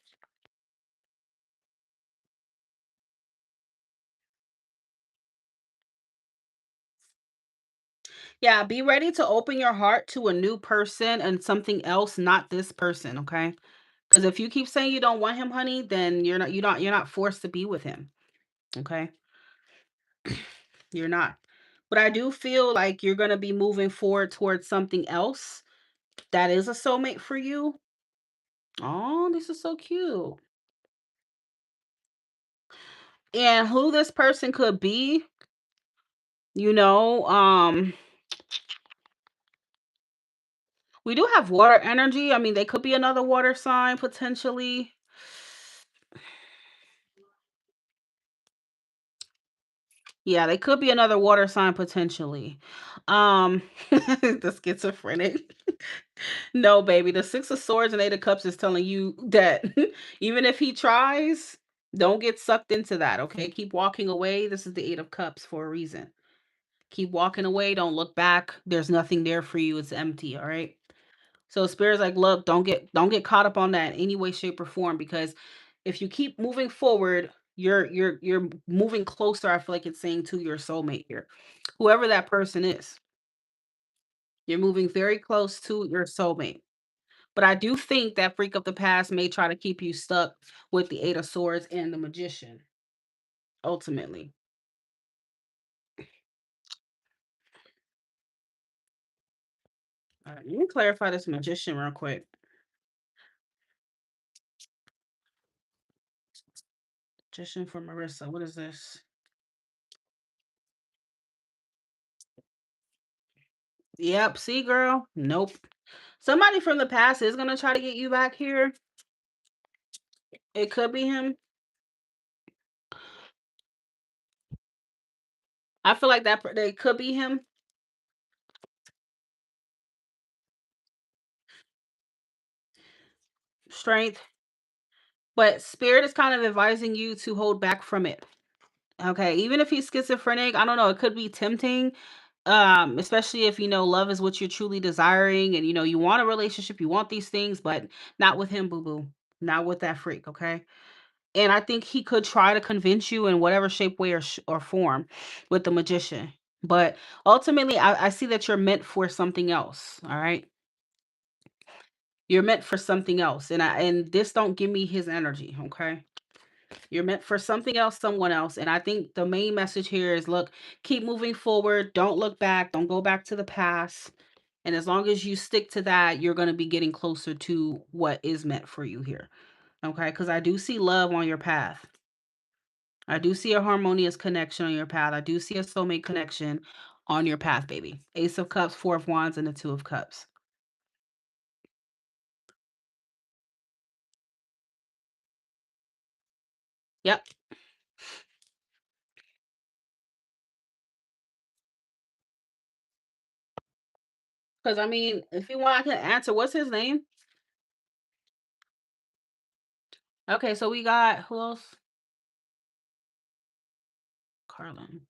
Yeah, be ready to open your heart to a new person and something else, not this person, okay? Because if you keep saying you don't want him, honey, then you're not forced to be with him. Okay? You're not. But I do feel like you're gonna be moving forward towards something else that is a soulmate for you. Oh, this is so cute. And who this person could be, you know, we do have water energy. I mean, they could be another water sign potentially. Yeah, they could be another water sign potentially. The schizophrenic. No, baby, the Six of Swords and Eight of Cups is telling you that even if he tries, don't get sucked into that, okay? Keep walking away. This is the Eight of Cups for a reason. Keep walking away. Don't look back. There's nothing there for you. It's empty, all right? So spirit's like, look, don't get caught up on that in any way, shape, or form because if you keep moving forward, you're moving closer, I feel like it's saying to your soulmate here. Whoever that person is. You're moving very close to your soulmate. But I do think that freak of the past may try to keep you stuck with the Eight of Swords and the Magician, ultimately. All right, let me clarify this Magician real quick. Magician for Marissa. What is this? Yep. See, girl? Nope. Somebody from the past is going to try to get you back here. It could be him. I feel like they could be him. Strength. But Spirit is kind of advising you to hold back from it. Okay, even if he's schizophrenic, I don't know, it could be tempting. Especially if love is what you're truly desiring and you want a relationship, you want these things, but not with him, boo boo. Not with that freak, okay? And I think he could try to convince you in whatever shape, way, or form with the magician. But ultimately, I see that you're meant for something else. All right, you're meant for something else, and this don't give me his energy. Okay, you're meant for something else, someone else. And I think the main message here is look, keep moving forward. Don't look back. Don't go back to the past. And as long as you stick to that, you're going to be getting closer to what is meant for you here. Okay. Because I do see love on your path. I do see a harmonious connection on your path. I do see a soulmate connection on your path, baby. Ace of Cups, Four of Wands, and the Two of Cups. Yep. Because, I mean, if you want, I can answer. What's his name? Okay. So we got who else? Carlin.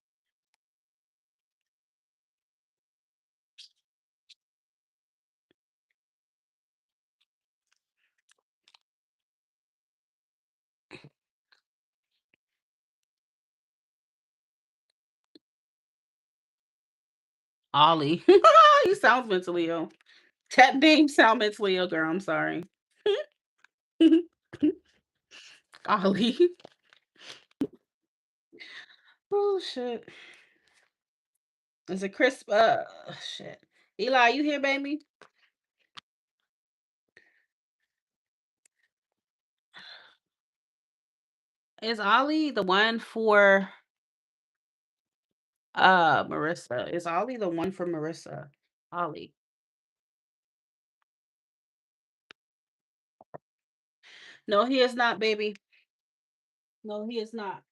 Ollie. He sounds mentally ill. That name sound mentally ill, girl. I'm sorry. Ollie. Oh shit. Is it Chris? Shit. Eli, you here, baby? Is Ollie the one for Marissa? Is Ollie the one for Marissa? Ollie. No, he is not, baby. No, he is not.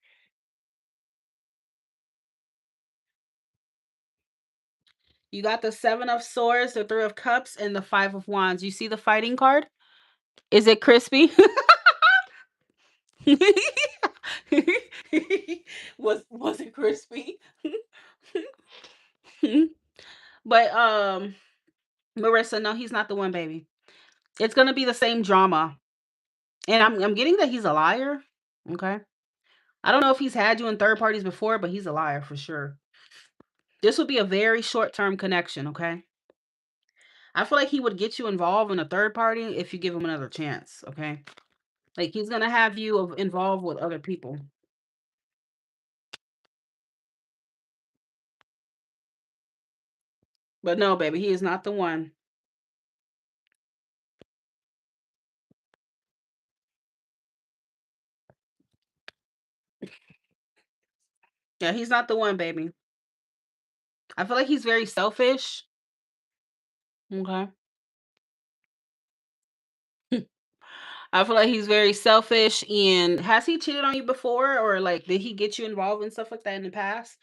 You got the Seven of Swords, the Three of Cups, and the Five of Wands. You see the fighting card? Is it crispy? Was it crispy? But Marissa, no, he's not the one, baby. It's gonna be the same drama. And I'm getting that he's a liar. Okay. I don't know if he's had you in third parties before, but he's a liar for sure. This would be a very short term connection, okay? I feel like he would get you involved in a third party if you give him another chance, okay? Like he's gonna have you involved with other people. But no, baby, he is not the one. Yeah, he's not the one, baby. I feel like he's very selfish. Okay. I feel like he's very selfish. And has he cheated on you before, or like did he get you involved in stuff like that in the past?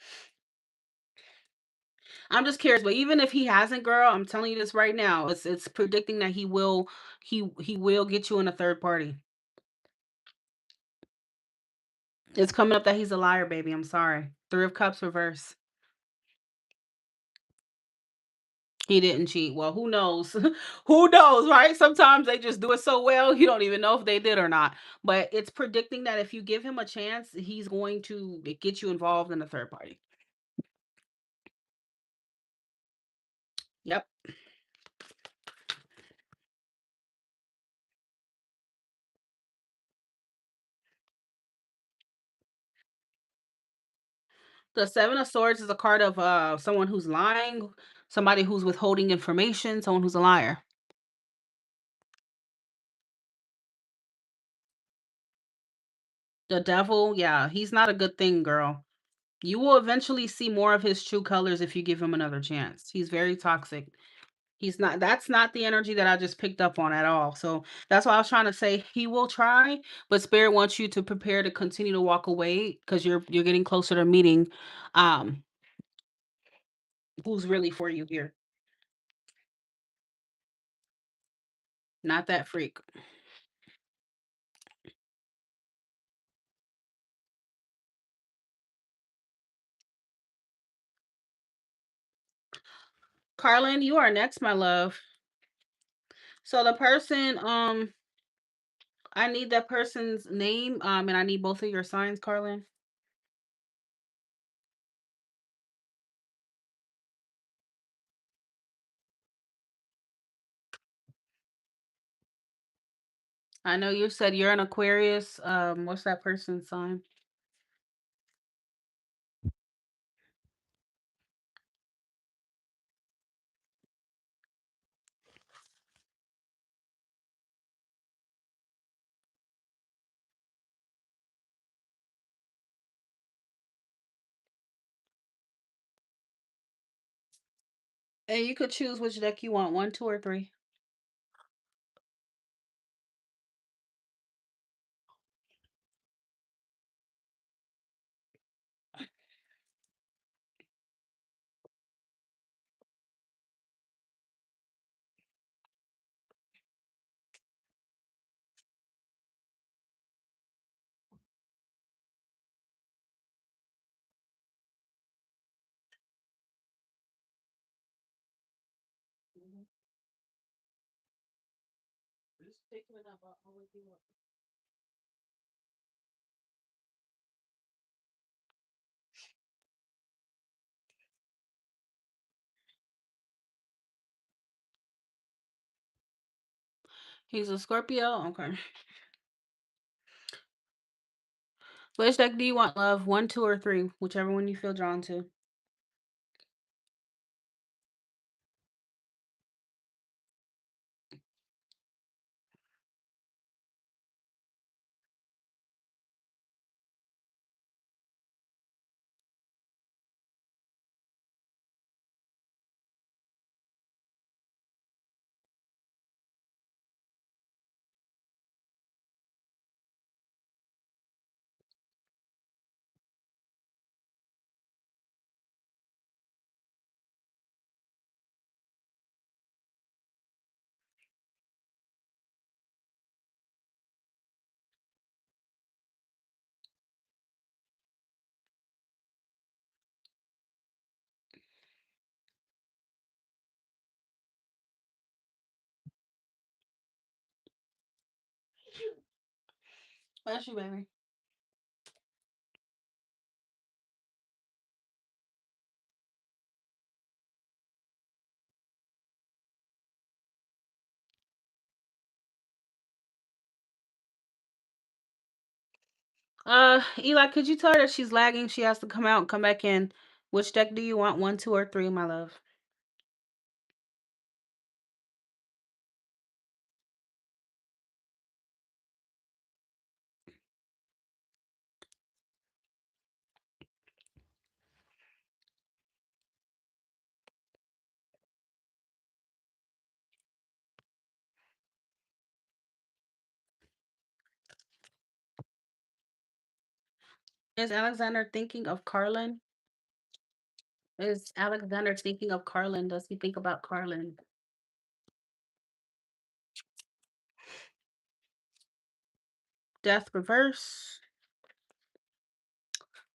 I'm just curious, but even if he hasn't, girl, I'm telling you this right now. It's predicting that he will get you in a third party. It's coming up that he's a liar, baby. I'm sorry. Three of Cups reverse. He didn't cheat. Well, who knows? Who knows, right? Sometimes they just do it so well, you don't even know if they did or not. But it's predicting that if you give him a chance, he's going to get you involved in a third party. Yep. The Seven of Swords is a card of someone who's lying, somebody who's withholding information, someone who's a liar. The devil, yeah, he's not a good thing, girl. You will eventually see more of his true colors if you give him another chance. He's very toxic. He's not That's not the energy that I just picked up on at all. So that's why I was trying to say he will try, but spirit wants you to prepare to continue to walk away because you're getting closer to meeting um who's really for you here. Not that freak. Carlin, you are next, my love. So the person, I need that person's name, and I need both of your signs, Carlin. I know you said you're an Aquarius. What's that person's sign? And you could choose which deck you want, one, two, or three. He's a Scorpio. Okay. Which deck do you want, love? One, two, or three? Whichever one you feel drawn to. Bless you, baby. Eli, could you tell her that she's lagging? She has to come out and come back in. Which deck do you want? One, two, or three, my love? Is Alexander thinking of Carlin? Is Alexander thinking of Carlin? Does he think about Carlin? Death reverse.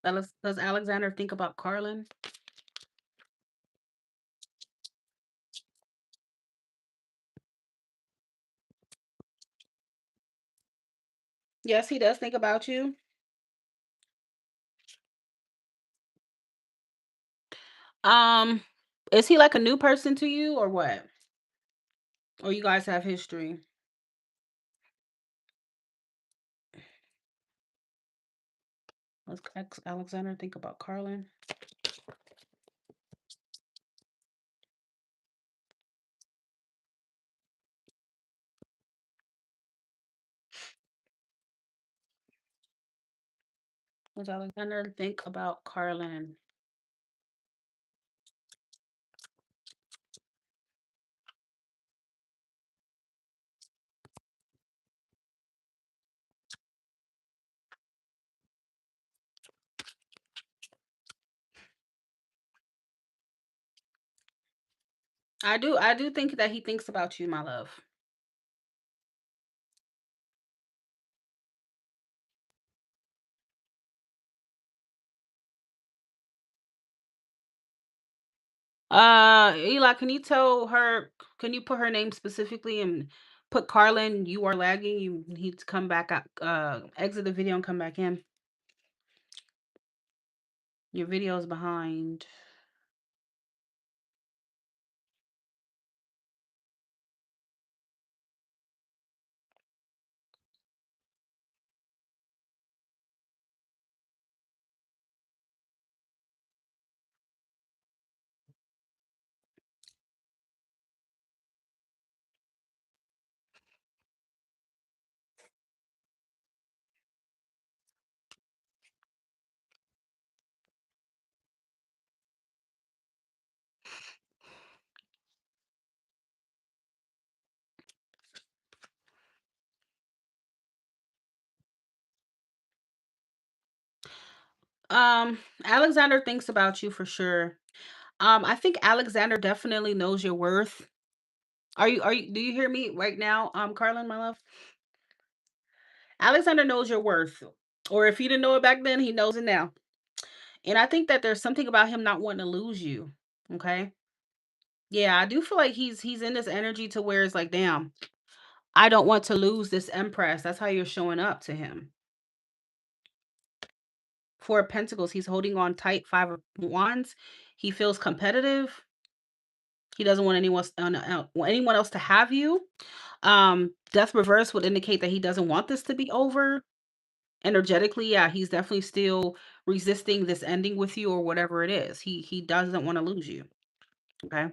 Does Alexander think about Carlin? Yes, he does think about you. Um, is he like a new person to you or what? Or you guys have history? Let's Alexander think about Carlin. Does Alexander think about Carlin? I do think that he thinks about you, my love. Eli, can you tell her, can you put her name specifically and put Carlin, you are lagging, you need to come back out, exit the video and come back in. Your video is behind. Alexander thinks about you for sure. I think Alexander definitely knows your worth. Are you do you hear me right now, Carlin, my love? Alexander knows your worth. Or if he didn't know it back then, he knows it now. And I think that there's something about him not wanting to lose you. Okay. Yeah, I do feel like he's in this energy to where it's like, damn, I don't want to lose this Empress. That's how you're showing up to him. Four of Pentacles, he's holding on tight. Five of Wands, he feels competitive. He doesn't want anyone else to have you. Death reverse would indicate that he doesn't want this to be over. Energetically, yeah, he's definitely still resisting this ending with you or whatever it is. He doesn't want to lose you. Okay.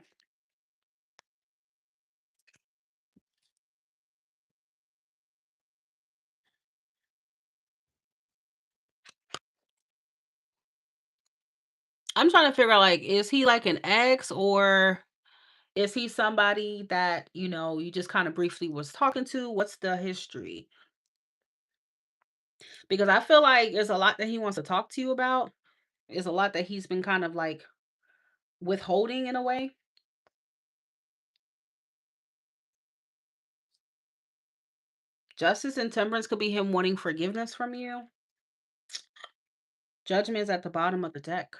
I'm trying to figure out, like, is he like an ex, or is he somebody that, you just kind of briefly was talking to? What's the history? Because I feel like there's a lot that he wants to talk to you about. There's a lot that he's been kind of like withholding in a way. Justice and temperance could be him wanting forgiveness from you. Judgment is at the bottom of the deck.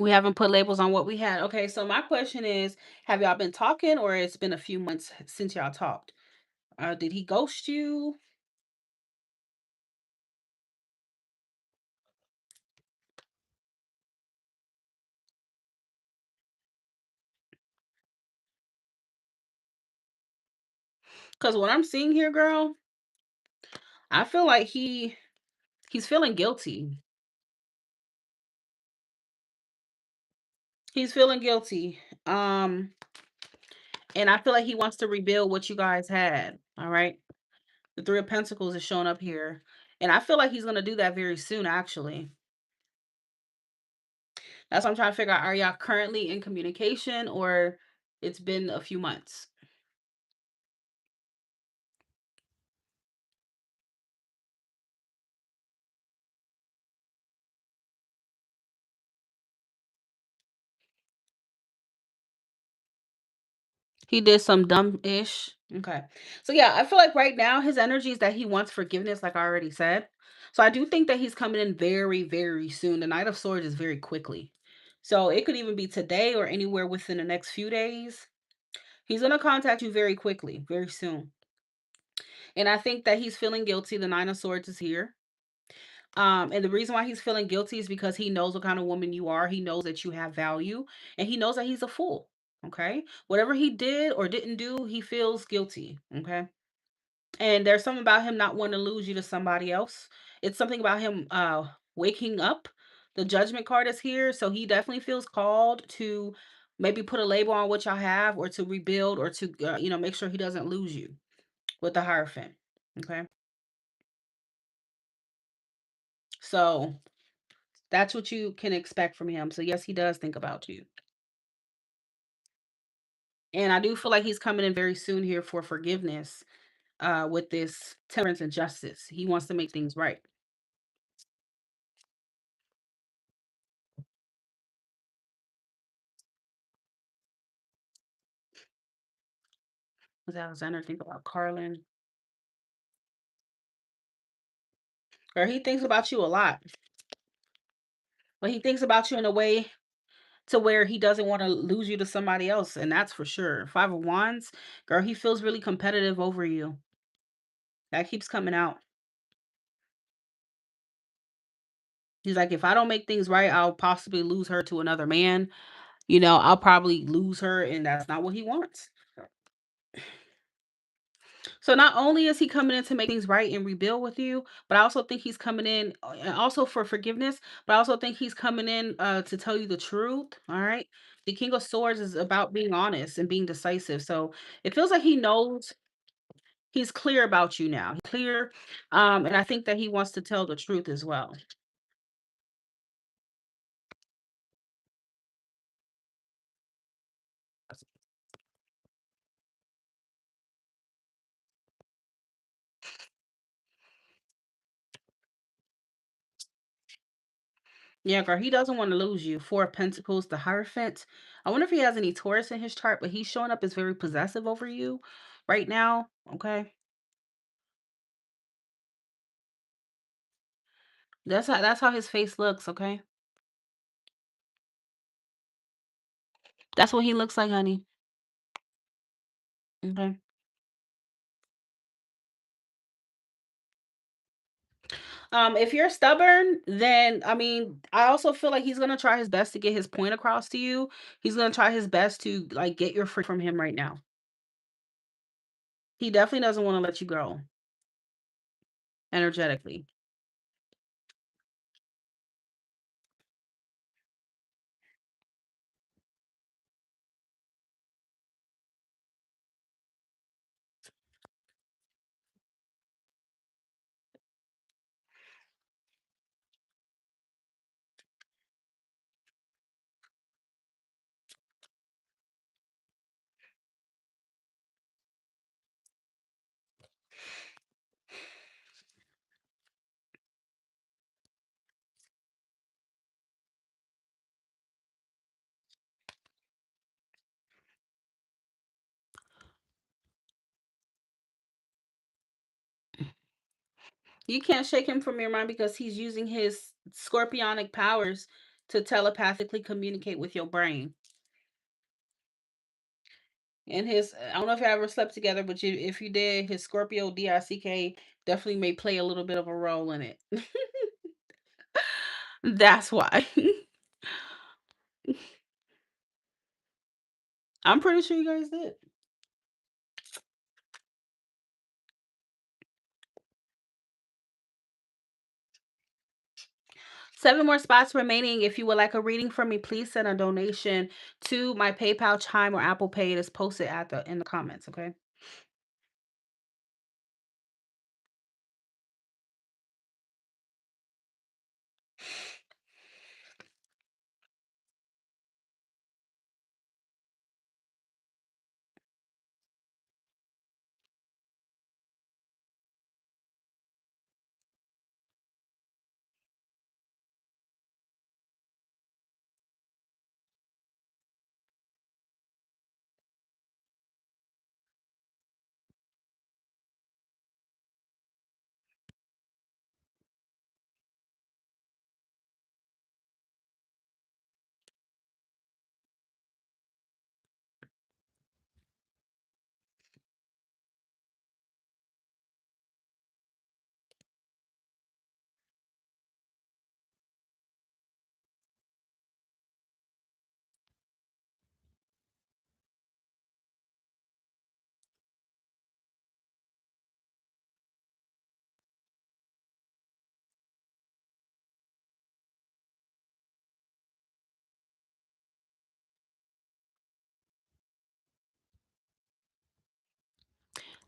We haven't put labels on what we had. Okay, so my question is, have y'all been talking or it's been a few months since y'all talked? Did he ghost you? Because what I'm seeing here, girl, I feel like he's feeling guilty. He's feeling guilty. Um, and I feel like he wants to rebuild what you guys had. All right. The Three of Pentacles is showing up here. And I feel like he's gonna do that very soon, actually. That's what I'm trying to figure out. Are y'all currently in communication or it's been a few months? He did some dumb-ish. Okay. So yeah, I feel like right now his energy is that he wants forgiveness, like I already said. So I do think that he's coming in very, very soon. The Knight of Swords is very quickly. So it could even be today or anywhere within the next few days. He's gonna contact you very quickly, very soon. And I think that he's feeling guilty. The Nine of Swords is here. And the reason why he's feeling guilty is because he knows what kind of woman you are. He knows that you have value, and he knows that he's a fool. Okay. Whatever he did or didn't do, he feels guilty. Okay. And there's something about him not wanting to lose you to somebody else. It's something about him waking up. The judgment card is here. So he definitely feels called to maybe put a label on what y'all have or to rebuild or to make sure he doesn't lose you with the Hierophant. Okay. So that's what you can expect from him. So yes, he does think about you. And I do feel like he's coming in very soon here for forgiveness with this temperance and justice. He wants to make things right. Does Alexander think about Carlin? Or he thinks about you a lot. But he thinks about you in a way to where he doesn't want to lose you to somebody else. And that's for sure. Five of Wands, girl, he feels really competitive over you. That keeps coming out. He's like, if I don't make things right, I'll possibly lose her to another man. I'll probably lose her, and that's not what he wants. So not only is he coming in to make things right and rebuild with you, but I also think he's coming in and also for forgiveness, but I also think he's coming in to tell you the truth. All right. The King of Swords is about being honest and being decisive. So it feels like he knows he's clear about you now. He's clear. And I think that he wants to tell the truth as well. Yeah, girl, he doesn't want to lose you. Four of Pentacles, the Hierophant. I wonder if he has any Taurus in his chart, but he's showing up as very possessive over you right now. Okay. That's how his face looks, okay? That's what he looks like, honey. Okay. If you're stubborn, then I mean, I also feel like he's gonna try his best to get his point across to you. He's gonna try his best to like get your free from him right now. He definitely doesn't want to let you go energetically. You can't shake him from your mind because he's using his scorpionic powers to telepathically communicate with your brain. And his, I don't know if you ever slept together, but if you did, his Scorpio DICK definitely may play a little bit of a role in it. That's why. I'm pretty sure you guys did. 7 more spots remaining. If you would like a reading from me, please send a donation to my PayPal, Chime, or Apple Pay. It is posted at the in the comments, okay?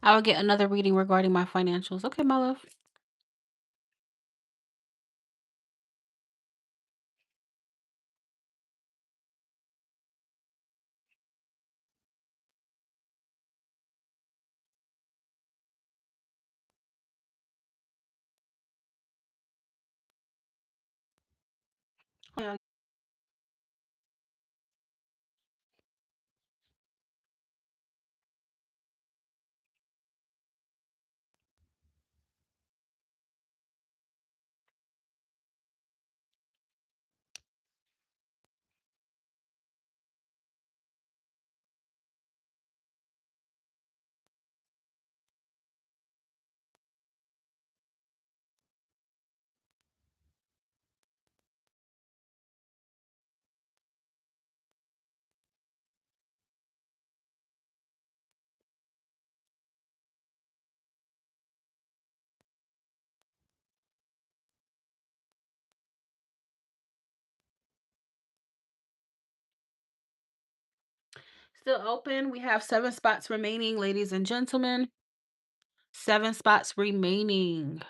I will get another reading regarding my financials. Okay, my love. Yeah. Still open. We have 7 spots remaining, ladies and gentlemen. 7 spots remaining.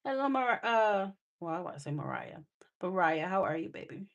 Hello, well, I want to say Mariah. Mariah, how are you, baby?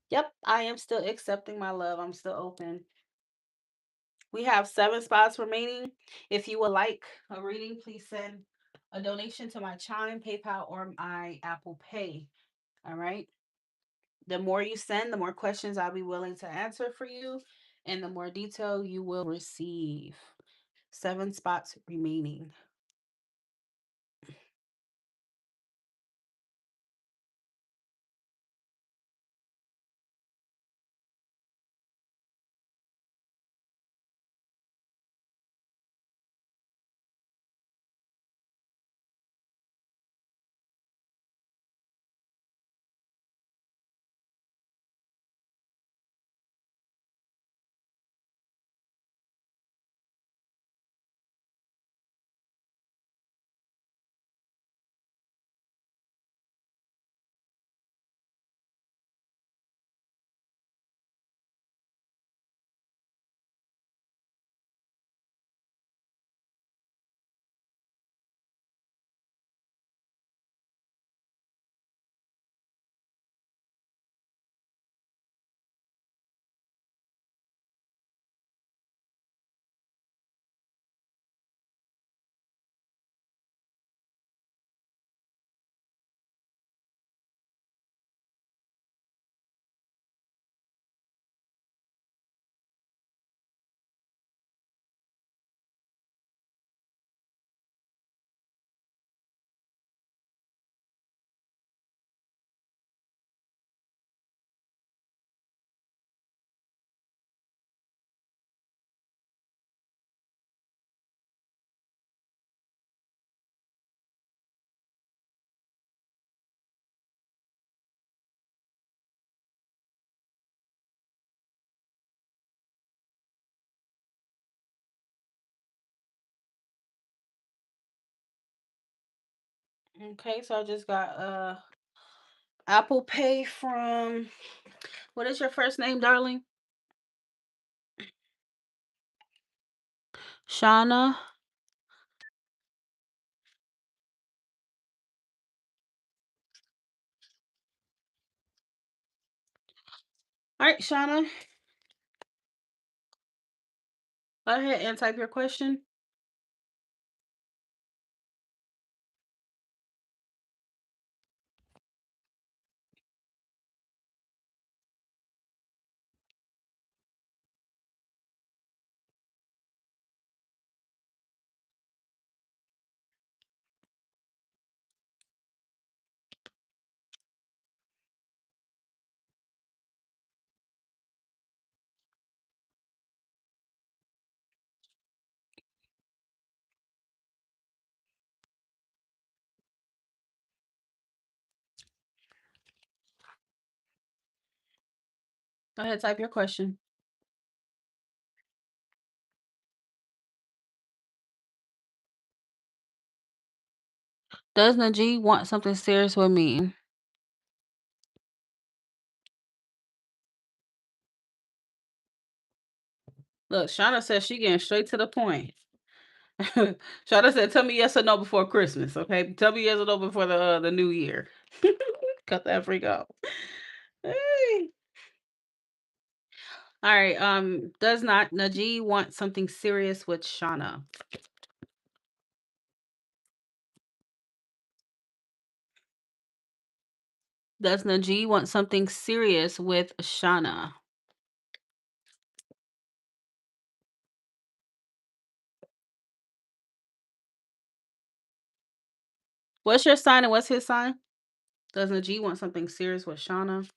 Yep, I am still accepting my love. I'm still open. We have 7 spots remaining. If you would like a reading, please send a donation to my Chime, PayPal, or my Apple Pay. All right. The more you send, the more questions I'll be willing to answer for you, and the more detail you will receive. 7 spots remaining. Okay, so I just got Apple Pay from, what is your first name, darling? Shauna. All right, Shauna, go ahead and type your question. Go ahead, type your question. Does Najee want something serious with me? Look, Shauna says she getting straight to the point. Shauna said, "Tell me yes or no before Christmas, okay? Tell me yes or no before the New Year." Cut that freak out. Hey. All right. Does not Najee want something serious with Shauna? Does Najee want something serious with Shauna? What's your sign and what's his sign? Does Najee want something serious with Shauna?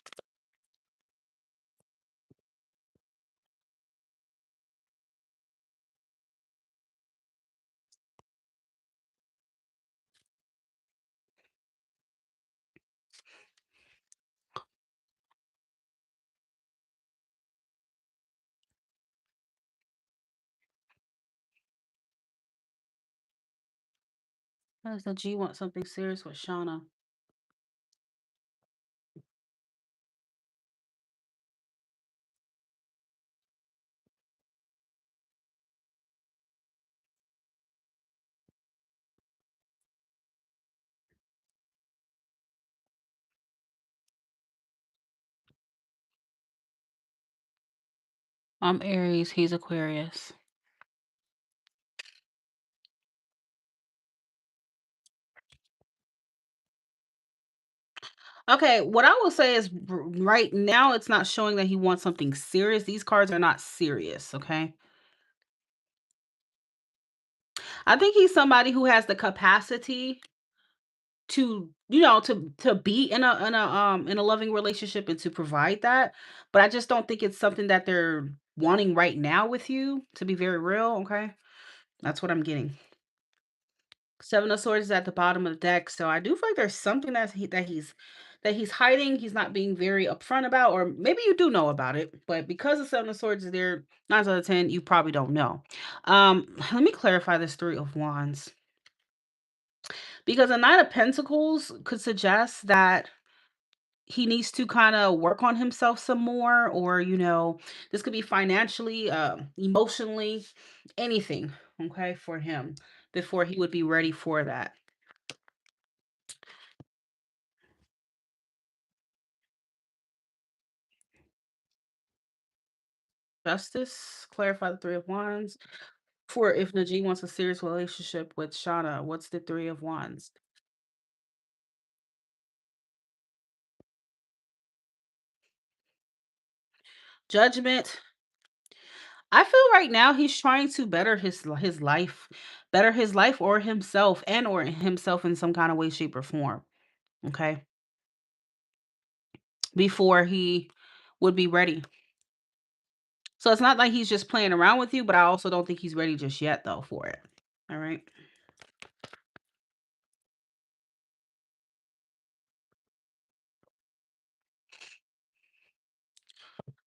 Does Najee want something serious with Shauna? I'm Aries, he's Aquarius. Okay, what I will say is right now it's not showing that he wants something serious. These cards are not serious, okay? I think he's somebody who has the capacity to, to be in a loving relationship and to provide that, but I just don't think it's something that they're wanting right now with you, to be very real, okay? That's what I'm getting. Seven of Swords is at the bottom of the deck, so I do feel like there's something that he's hiding. He's not being very upfront about, or maybe you do know about it, but because the Seven of Swords is there, 9 out of 10, you probably don't know. Let me clarify this Three of Wands because a Nine of Pentacles could suggest that he needs to kind of work on himself some more, or this could be financially, emotionally, anything, okay, for him before he would be ready for that. Justice, clarify the Three of Wands. For if Najee wants a serious relationship with Shauna, what's the Three of Wands? Judgment. I feel right now he's trying to better his life, better his life or himself, and or himself in some kind of way, shape, or form. Okay, before he would be ready. So it's not like he's just playing around with you, but I also don't think he's ready just yet, though, for it. All right.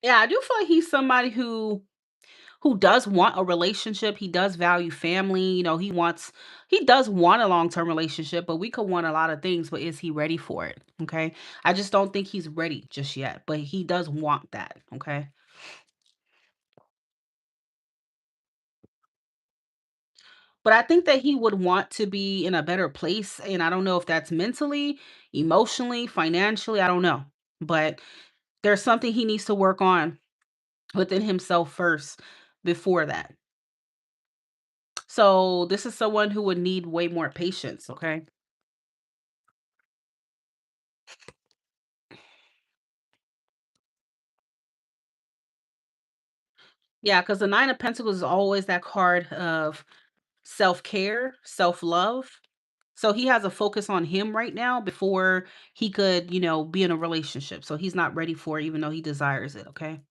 Yeah, I do feel like he's somebody who does want a relationship. He does value family. He does want a long-term relationship, but we could want a lot of things, but is he ready for it? Okay. I just don't think he's ready just yet, but he does want that. Okay. But I think that he would want to be in a better place. And I don't know if that's mentally, emotionally, financially. I don't know. But there's something he needs to work on within himself first before that. So this is someone who would need way more patience. Okay. Yeah, because the Nine of Pentacles is always that card of self-care, self-love. So he has a focus on him right now before he could, be in a relationship. So he's not ready for it, even though he desires it. Okay.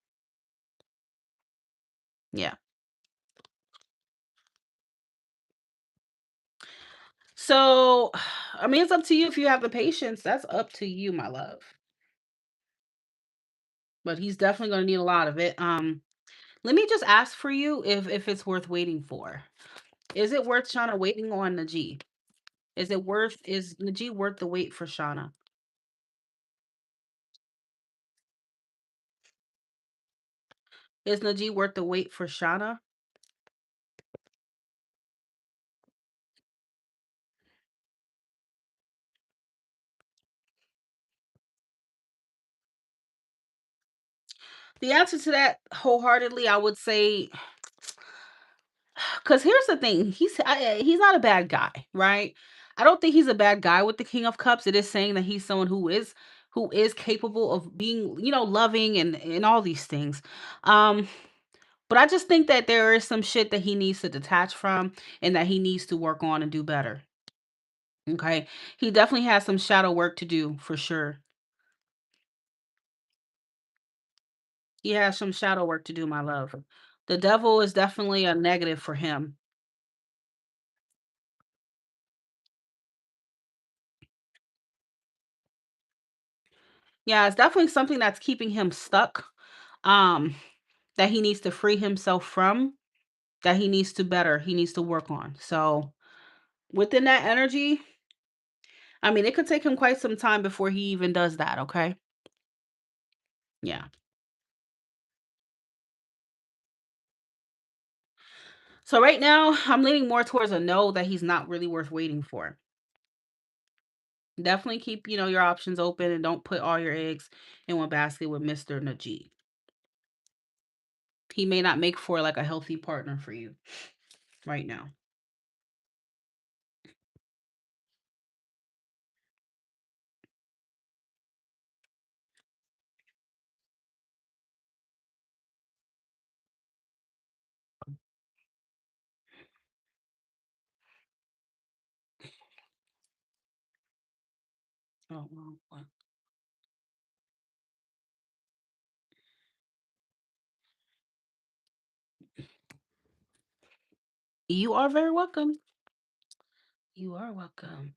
Yeah. So, I mean, it's up to you if you have the patience. That's up to you, my love. But he's definitely going to need a lot of it. Let me just ask for you if it's worth waiting for. Is it worth Shauna waiting on Najee? Is Najee worth the wait for Shauna? Is Najee worth the wait for Shauna? The answer to that wholeheartedly, I would say, because here's the thing, he's not a bad guy, right? I don't think he's a bad guy with the King of Cups. It is saying that he's someone who is capable of being, loving and all these things. Um, but I just think that there is some shit that he needs to detach from and that he needs to work on and do better. Okay, he definitely has some shadow work to do for sure. He has some shadow work to do, my love. The devil is definitely a negative for him. Yeah, it's definitely something that's keeping him stuck, um, that he needs to free himself from, that he needs to work on. So, within that energy, I mean, it could take him quite some time before he even does that, okay? Yeah. So right now, I'm leaning more towards a no that he's not really worth waiting for. Definitely keep, your options open and don't put all your eggs in one basket with Mr. Najee. He may not make for like a healthy partner for you right now. Oh, well. You are very welcome. You are welcome.